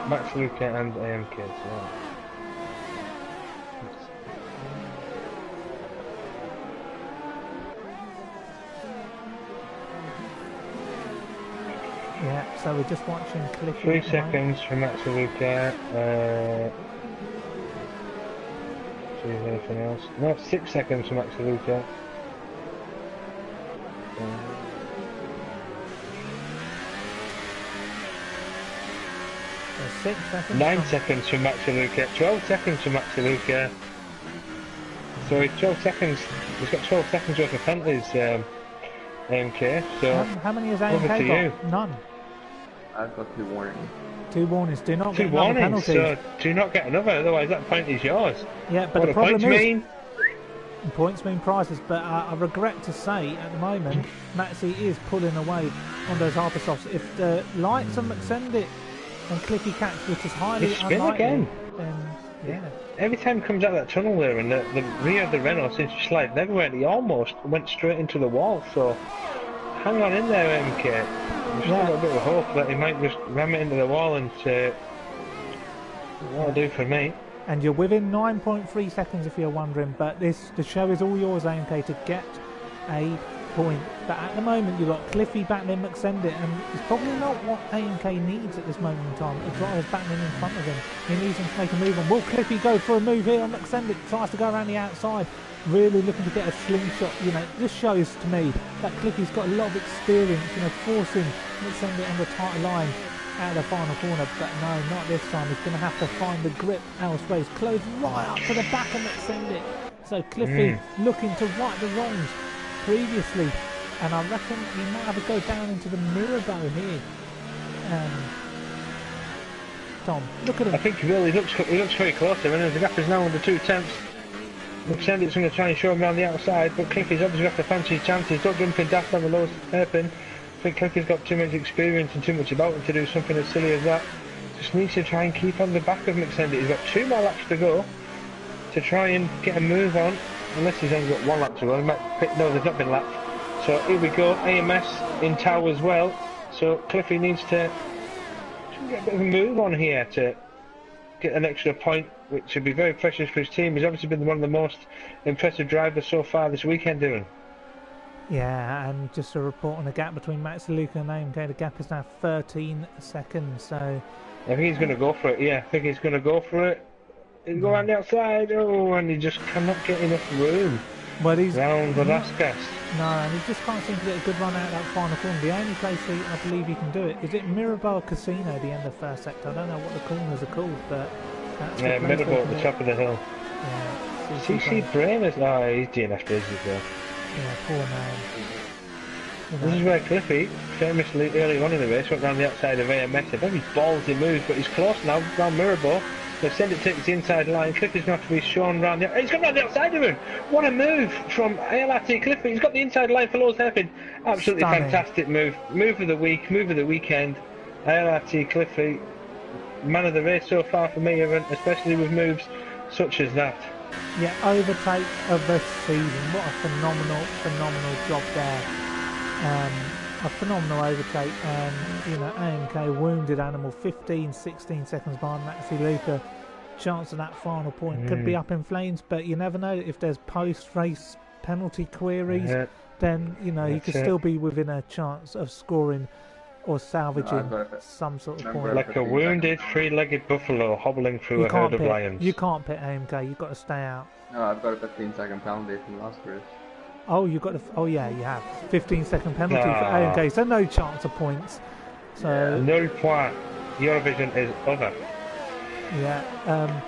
Maxi Luca and AMK as well. Yeah, so we're just watching Cliffy. 3 seconds for Maxi Luca. See if anything else. No, 6 seconds for Maxi Luca. 6 seconds. 9 seconds for Maxi Luca. 12 seconds for Maxi Luca. So 12 seconds. He's got 12 seconds worth of penalties. AMK. So how many has AMK got? you. None. I've got 2 warnings. 2 warnings. Do not get 2 another warnings. penalty. So do not get another. Otherwise, that point is yours. Yeah, but what the problem is, points mean prizes. But I regret to say, at the moment, Maxi is pulling away on those hyper softs. If the lights on McSendit and Cliffy catch, which is highly unlikely, again. Then yeah. Every time he comes out of that tunnel there, and the rear of the Renault seems to slide everywhere, he almost went straight into the wall. So hang on in there, MK. We've still got a bit of hope that he might just ram it into the wall and say, that'll do for me. And you're within 9.3 seconds if you're wondering, but the show is all yours, AMK, to get a point. But at the moment you've got Cliffy battling McSendit, and it's probably not what AMK needs at this moment in time. The driver's battling in front of him. He needs him to make a move on. Will Cliffy go for a move here on McSendit? Tries to go around the outside. really looking to get a slingshot. You know, this shows to me that Cliffy's got a lot of experience, you know, forcing Mixendit on the tight line out of the final corner, but no, not this time. He's going to have to find the grip elsewhere. He's closed right up to the back of Mixendit. So Cliffy looking to right the wrongs previously, and I reckon he might have to go down into the mirror bow here. Tom, look at him. I think he will. He looks very close to him, and the gap is now under 2/10. Mixendit's going to try and show him around the outside, but Cliffy's obviously got to fancy his chances. Don't jump in daft on the lowest hairpin. I think Cliffy's got too much experience and too much about him to do something as silly as that. Just needs to try and keep on the back of Mixendit. He's got 2 more laps to go to try and get a move on, unless he's only got 1 lap to go. No, there's not been laps. So here we go, AMS in tow as well. So Cliffy needs to get a bit of a move on here to get an extra point, which would be very precious for his team. He's obviously been one of the most impressive drivers so far this weekend, Darren. Yeah, and just a report on the gap between Max Luca and AMK. The gap is now 13 seconds, so... I think he's going to go for it, yeah. I think he's going to go for it. He'll go on the outside, and he just cannot get enough room. Well, he's... Round Velasquez. No, and he just can't seem to get a good run out of that final corner. The only place I believe he can do it, is it Mirabel Casino, the end of first sector? I don't know what the corners are called, but... Yeah, Mirabel at the top of the hill. Yeah. CC Brainers, he's DNF days as well. Yeah, poor man. This is where Cliffy, famously early on in the race, went round the outside of AMS. A very ballsy move, but he's close now, round Mirabel. They've sent it to the inside line. Cliffy's going to have to be shown round the... He's got round the outside of him! What a move from LRT Cliffy. He's got the inside line for Lowes hairpin. Absolutely stunning. Fantastic move. Move of the week, move of the weekend. LRT Cliffy, man of the race so far for me, especially with moves such as that. Yeah, overtake of the season. What a phenomenal job there. A phenomenal overtake, and you know, AMK wounded animal 15-16 seconds behind Maxi Luca. Chance of that final point could be up in flames, but you never know. If there's post-race penalty queries, then you know he could still be within a chance of scoring or salvaging some sort of point. Like a wounded three-legged buffalo hobbling through a herd of lions. You can't pit AMK. You've got to stay out. No, I've got a 15-second penalty from the last race. Oh, you got the. Oh, yeah, you have 15-second penalty for AMK, so no chance of points. So no point. Eurovision is over. Yeah.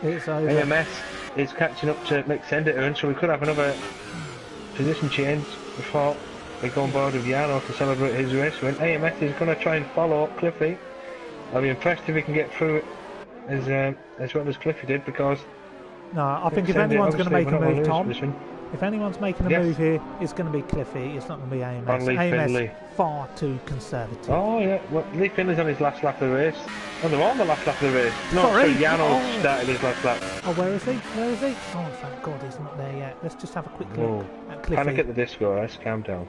It's over. AMS is catching up to Mixendit, so we could have another position change before we go on board with Jarno to celebrate his race win. AMS is going to try and follow up Cliffy. I'll be impressed if he can get through it as well as Cliffy did, because. No, I think if anyone's going to make a move, Tom, if anyone's making a move here, it's going to be Cliffy. It's not going to be AMS. AMS far too conservative. Oh yeah, well, Lee Finley's on his last lap of the race. Oh, they're on the last lap of the race. No, sorry, Jarno started his last lap. Oh, where is he? Where is he? Oh, thank God he's not there yet. Let's just have a quick look at Cliffy. Panic at the disco, guys. Calm down.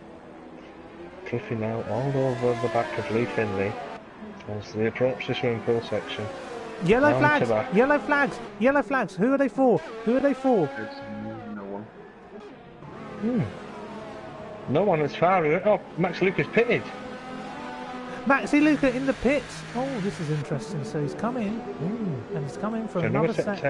Cliffy now all over the back of Lee Finley as they approach the swimming pool section. Yellow flags! Yellow flags! Yellow flags! Who are they for? Who are they for? It's no one. No one as far as... Oh, Max Luca's pitted. Maxi Luca in the pits. Oh, this is interesting. So he's come in, and he's come in for another set.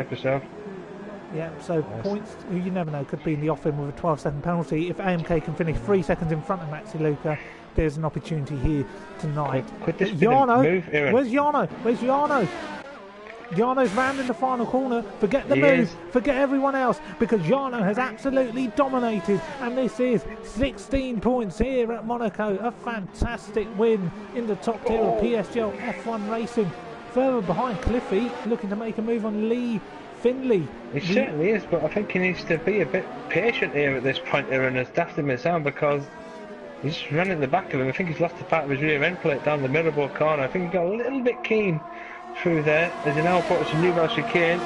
Yeah, so points, you never know, could be in the offing with a 12-second penalty. If AMK can finish 3 seconds in front of Maxi Luca, there's an opportunity here tonight. Jarno, where's Jarno? Where's Jarno? Jarno's round in the final corner. Forget the move. Forget everyone else, because Jarno has absolutely dominated. And this is 16 points here at Monaco. A fantastic win in the top tier of PSGL F1 racing. Further behind, Cliffy looking to make a move on Lee Finley. He certainly is, but I think he needs to be a bit patient here at this point, Aaron, as daft as it sounds, because he's running at the back of him. I think he's lost a part of his rear end plate down the Mirabel corner. I think he got a little bit keen through there as he now puts a new Welsh chicane.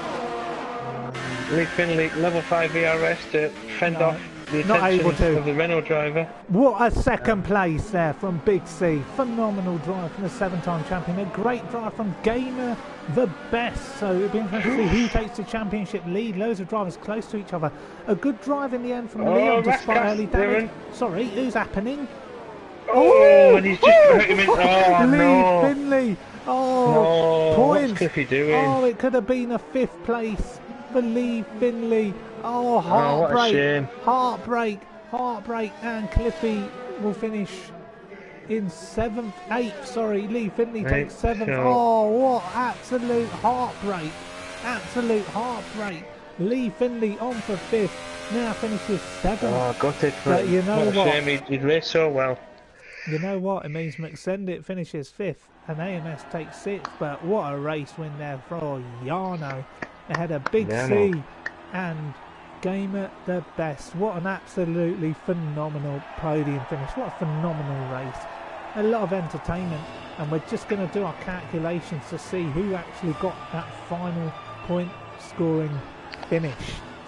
Lee Finley, level 5 VRS to fend off the attention of the Renault driver. What a second place there from Big C. Phenomenal drive from the 7-time champion. A great drive from Gamer the Best. So it'll be interesting to see who takes the championship lead. Loads of drivers close to each other. A good drive in the end from Leon despite early damage. Sorry, who's happening? And he's just hurt him in. Oh, Lee Finley. Oh, no, points. What's Cliffy doing? Oh, it could have been a 5th place for Lee Finley. Oh, Oh, what a shame. heartbreak, and Cliffy will finish in 8th. Sorry, Lee Finley takes 7th. So... Oh, what absolute heartbreak. Lee Finley on for 5th, now finishes 7th. Oh, got it. But you know what a shame, he'd raced so well. You know what? It means McSendit finishes 5th and AMS takes 6th. But what a race win there for Jarno. They had a Big C and Gamer the best. What an absolutely phenomenal podium finish. What a phenomenal race. A lot of entertainment. And we're just going to do our calculations to see who actually got that final point scoring finish.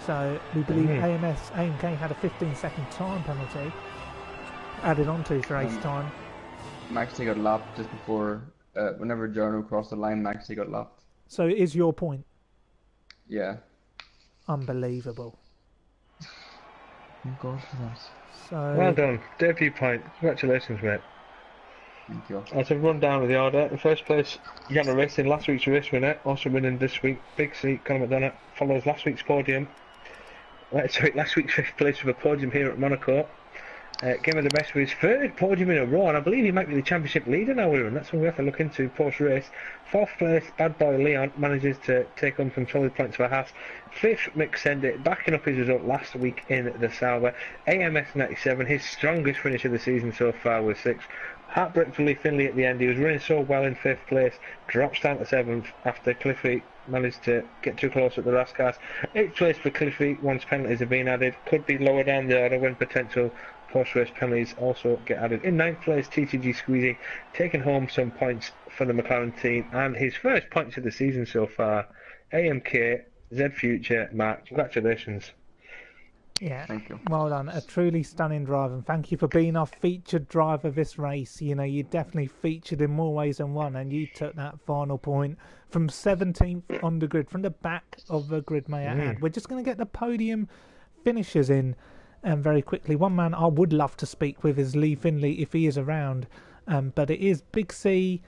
So we believe AMK had a 15-second time penalty added on to his race time. Maxi got lapped just before, whenever Jarno crossed the line, Maxi got lapped. So it is your point? Yeah. Unbelievable. Thank God for that. So... Well done. Debut point. Congratulations, mate. Thank you. As a rundown of the order, in first place, Jarno Racing, last week's race winner, also winning this week. Big C, Conor McDonough, follows last week's podium. Last week's 5th place with a podium here at Monaco. Game of the best for his 3rd podium in a row, and I believe he might be the championship leader now, and that's what we have to look into post-race. 4th place, Bad Boy Leon, manages to take on some solid points for Haas. 5th, McSendit, backing up his result last week in the Sauber. AMS 97, his strongest finish of the season so far, was 6th. Heartbreak for Lee Finley at the end. He was running so well in 5th place, drops down to 7th after Cliffy managed to get too close at the last cars. 8th place for Cliffy once penalties have been added. Could be lower down the order when potential post-race penalties also get added. In 9th place, TTG Squeezy, taking home some points for the McLaren team and his first points of the season so far. AMK, Z Future, Mark, congratulations. Yeah, thank you. Well done. A truly stunning drive, and thank you for being our featured driver this race. You know, you definitely featured in more ways than one, and you took that final point from 17th on the grid, from the back of the grid, may I add. We're just going to get the podium finishers in very quickly. One man I would love to speak with is Lee Finley if he is around, but it is Big C.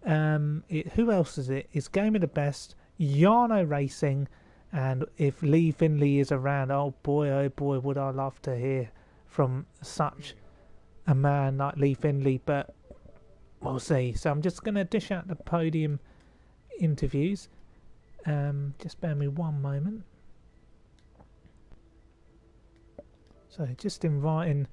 Who else is it? It's Game of the Best, Jarno Racing. And if Lee Finley is around, oh boy, would I love to hear from such a man like Lee Finley, but we'll see. So I'm just going to dish out the podium interviews. Just bear me one moment. So just inviting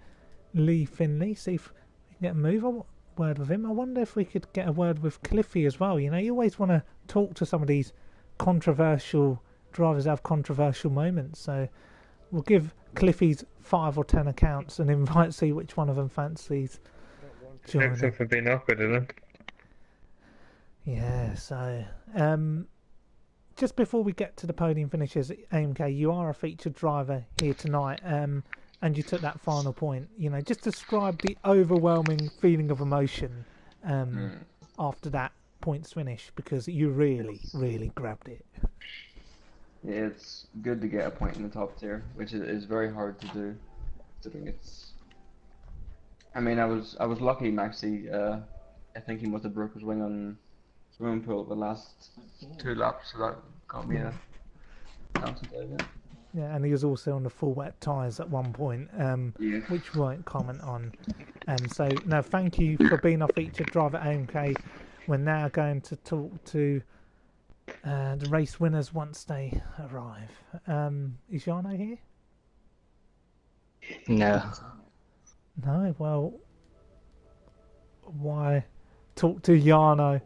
Lee Finley, see if we can get a word with him. I wonder if we could get a word with Cliffy as well. You know, you always want to talk to some of these controversial drivers have controversial moments, so we'll give Cliffy's 5 or 10 accounts and invite see which one of them fancies joining. Thanks for being awkward, isn't it? Yeah, so just before we get to the podium finishes, AMK, you are a featured driver here tonight, and you took that final point. You know, just describe the overwhelming feeling of emotion after that points finish, because you really grabbed it. Yeah, it's good to get a point in the top tier, which is very hard to do. I mean, I was lucky, Maxi. I think he must have broke his wing on swimming pool the last 2 laps, so that got me a chance. Yeah, and he was also on the full wet tyres at one point, which we won't comment on. And so, no, thank you for being our featured driver at AMK. We're now going to talk to the race winners once they arrive. Is Jarno here? No. No? Well, why talk to Jarno?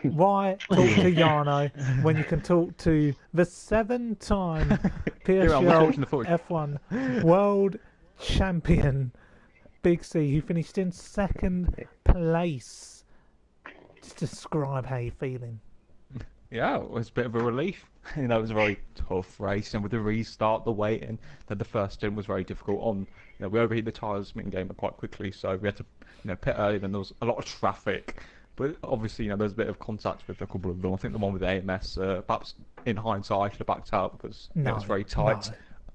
Why talk to Jarno when you can talk to the 7-time PSGL F1 World Champion, Big C, who finished in 2nd place? Just describe how you're feeling. Yeah, it was a bit of a relief. You know, it was a very tough race, and with the restart, the waiting, then the first stint was very difficult. We overheated the tyres mid-game quite quickly, so we had to, pit early. Then there was a lot of traffic, but obviously, there was a bit of contact with a couple of them. I think the one with AMS, perhaps in hindsight, I should have backed out because it was very tight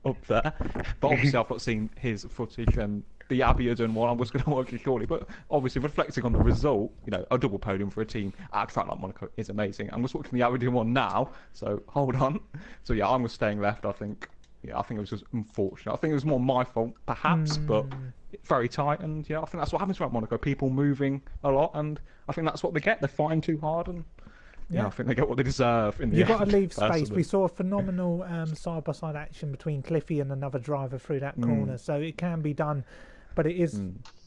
up there. But obviously, I've not seen his footage, and the Abiodun one was going to work shortly. But obviously, reflecting on the result, a double podium for a team at a track like Monaco is amazing. And we're watching the Abiodun one now, so hold on. So yeah, I'm staying left. I think it was just unfortunate. I think it was more my fault, perhaps, but very tight. And I think that's what happens around Monaco. People moving a lot, and I think that's what they get. They're fighting too hard, and I think they get what they deserve. You've got to leave space. We saw a phenomenal side-by-side action between Cliffy and another driver through that corner, so it can be done, but it is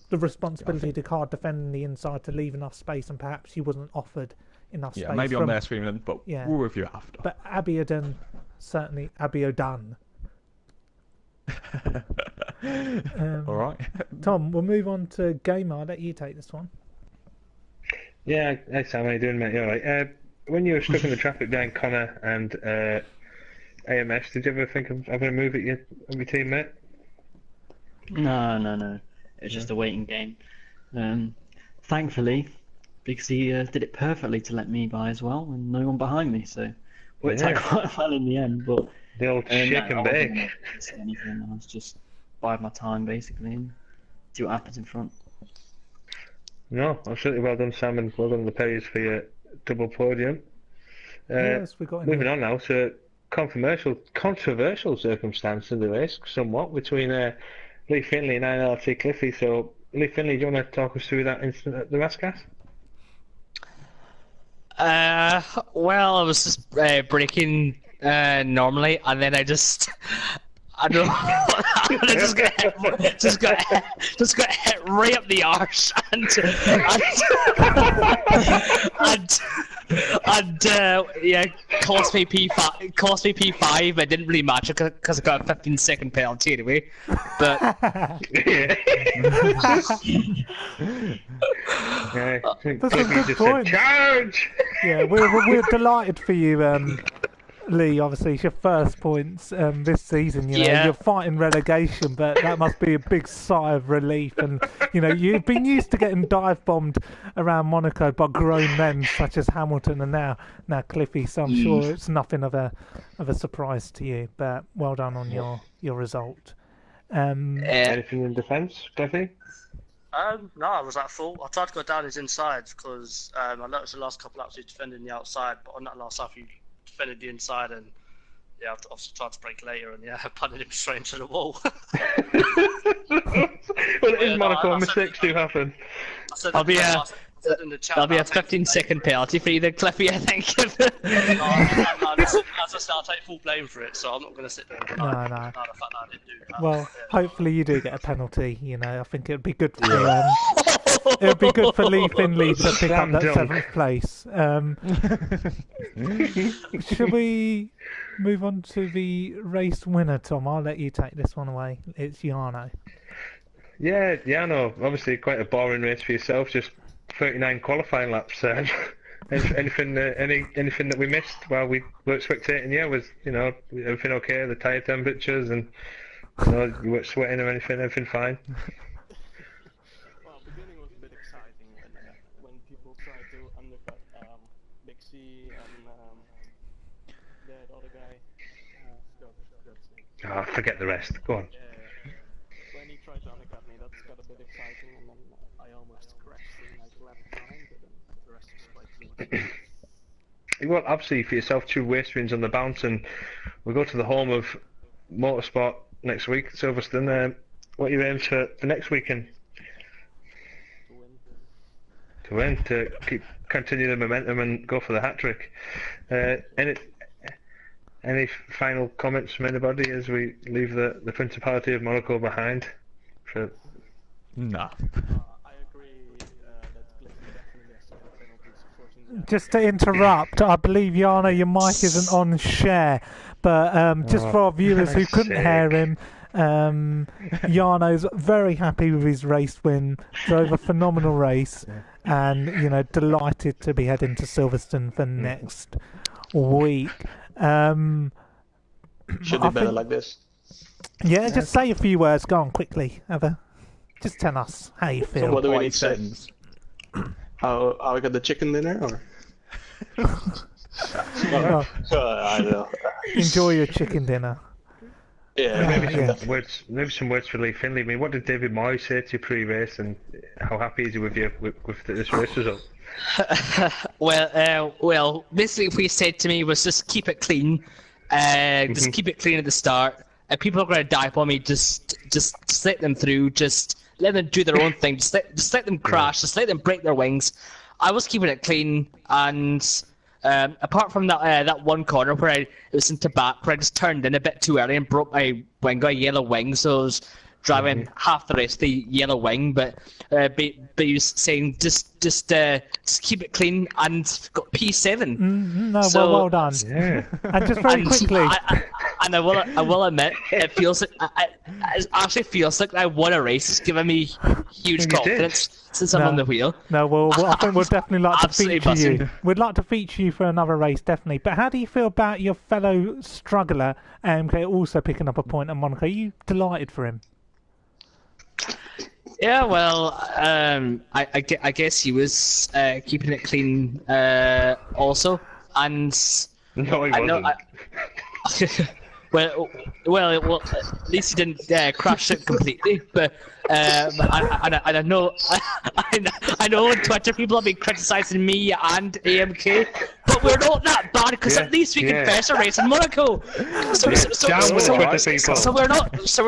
the responsibility to car defending the inside to leave enough space, and perhaps he wasn't offered enough space. Yeah, maybe on their screen, but we'll review it after. But Abiodun, certainly Abiodun. All right, Tom, we'll move on to Gamer. I'll let you take this one. Yeah, hey Sam, how you doing, mate? You all right? When you were stuck in the traffic behind Connor and AMS, did you ever think of having a move at your teammate? No. It was just a waiting game. Thankfully, because he did it perfectly to let me by as well, and no one behind me, so worked out quite well in the end. But the old shake and bake. I was just bide my time basically and see what happens in front. No, absolutely well done, Sam, and well done the Perrys for your double podium. Yes, we got moving on now to controversial circumstance in the race, somewhat, between Lee Finley and INLT Cliffy. So, Lee Finley, do you want to talk us through that incident at the Rascas? Well, I was just braking normally, and then I don't know. I just got hit right up the arse, and cost me P5. Cost me P5. It didn't really matter because I got a 15-second penalty anyway. But that's a good point. Charge! Yeah, we're delighted for you. Lee, obviously it's your first points this season. You're fighting relegation, but that must be a big sigh of relief. And you've been used to getting dive bombed around Monaco by grown men such as Hamilton and now Cliffy. So I'm sure it's nothing of a surprise to you. But well done on your result. Anything in defence, Cliffy? No, I was at full. I tried to go down his inside because I noticed the last couple laps he was defending the outside, but on that last lap he defended the inside, and I've obviously tried to brake later, and I punted him straight into the wall. Well, it is Monaco, mistakes do happen. That'll be a 15-second penalty for you then, Cliffy, I think. As I said, I'll take full blame for it, so I'm not going to sit there and No. the fact that I didn't do that. Well, hopefully you do get a penalty. I think it'd be good for it would be good for Lee Finley to pick up that 7th place. Should we move on to the race winner, Tom? I'll let you take this one away. It's Jarno. Yeah, Jarno. Obviously, quite a boring race for yourself. Just 39 qualifying laps. Anything that we missed while we were spectating? Yeah, was everything okay? The tyre temperatures and you weren't sweating or anything. Everything fine. Oh, forget the rest. Go on. When he tried to undercut me, that got a bit exciting, and then I almost crashed in like lap behind, but then the rest was quite clean. Well, absolutely for yourself, 2 race wins on the bounce, and we'll go to the home of motorsport next week, Silverstone. What are your aims for next weekend? To win, to continue the momentum and go for the hat trick. Any final comments from anybody as we leave the Principality of Monaco behind? No. I agree that Cliffy definitely has some penalties for Just to interrupt, I believe, Jarno, your mic isn't on share, but just for our viewers who couldn't hear him, Jarno's very happy with his race win, drove a phenomenal race, and delighted to be heading to Silverstone for next week. Should be better like this. Yeah, just say a few words. Go on quickly, just tell us how you feel. So what do we need to say? How I got the chicken dinner, or? Well, I don't know. enjoy your chicken dinner. Yeah, maybe some words for Lee Finley. I mean, what did David Moyes say to you pre-race, and how happy is he with you with this race result? Well, basically what he said to me was just keep it clean, just keep it clean at the start. If people are going to dive on me, just let them through, just let them do their own thing, just let them crash, just let them break their wings. I was keeping it clean, and apart from that one corner where it was into back, where I just turned in a bit too early and broke my wing, got a yellow wing, so I was driving half the rest of the yellow wing. But he was saying just keep it clean, and got P7. No, so, well done. Yeah. And just very quickly. I will admit, it feels like it actually feels like I won a race. It's given me huge confidence since I'm on the wheel. No, well, I think we'd definitely like to Absolutely feature you. buzzing. We'd like to feature you for another race, definitely. But how do you feel about your fellow struggler, AMK, also picking up a point at Monaco? Are you delighted for him? Yeah, well, I guess he was keeping it clean also, and No, he I know. wasn't. Well, at least he didn't crash it completely. But I know, I know on Twitter people have been criticising me and AMK, but we're not that bad because at least we confess a race in Monaco. So we're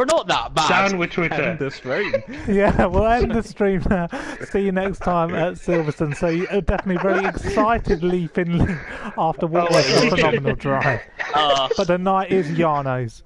not that bad. Down with Twitter. End the stream. Yeah, we'll end the stream now. See you next time at Silverstone. So you're definitely very excited, Lee Finley, after what was a phenomenal drive. But the night is Yarno's.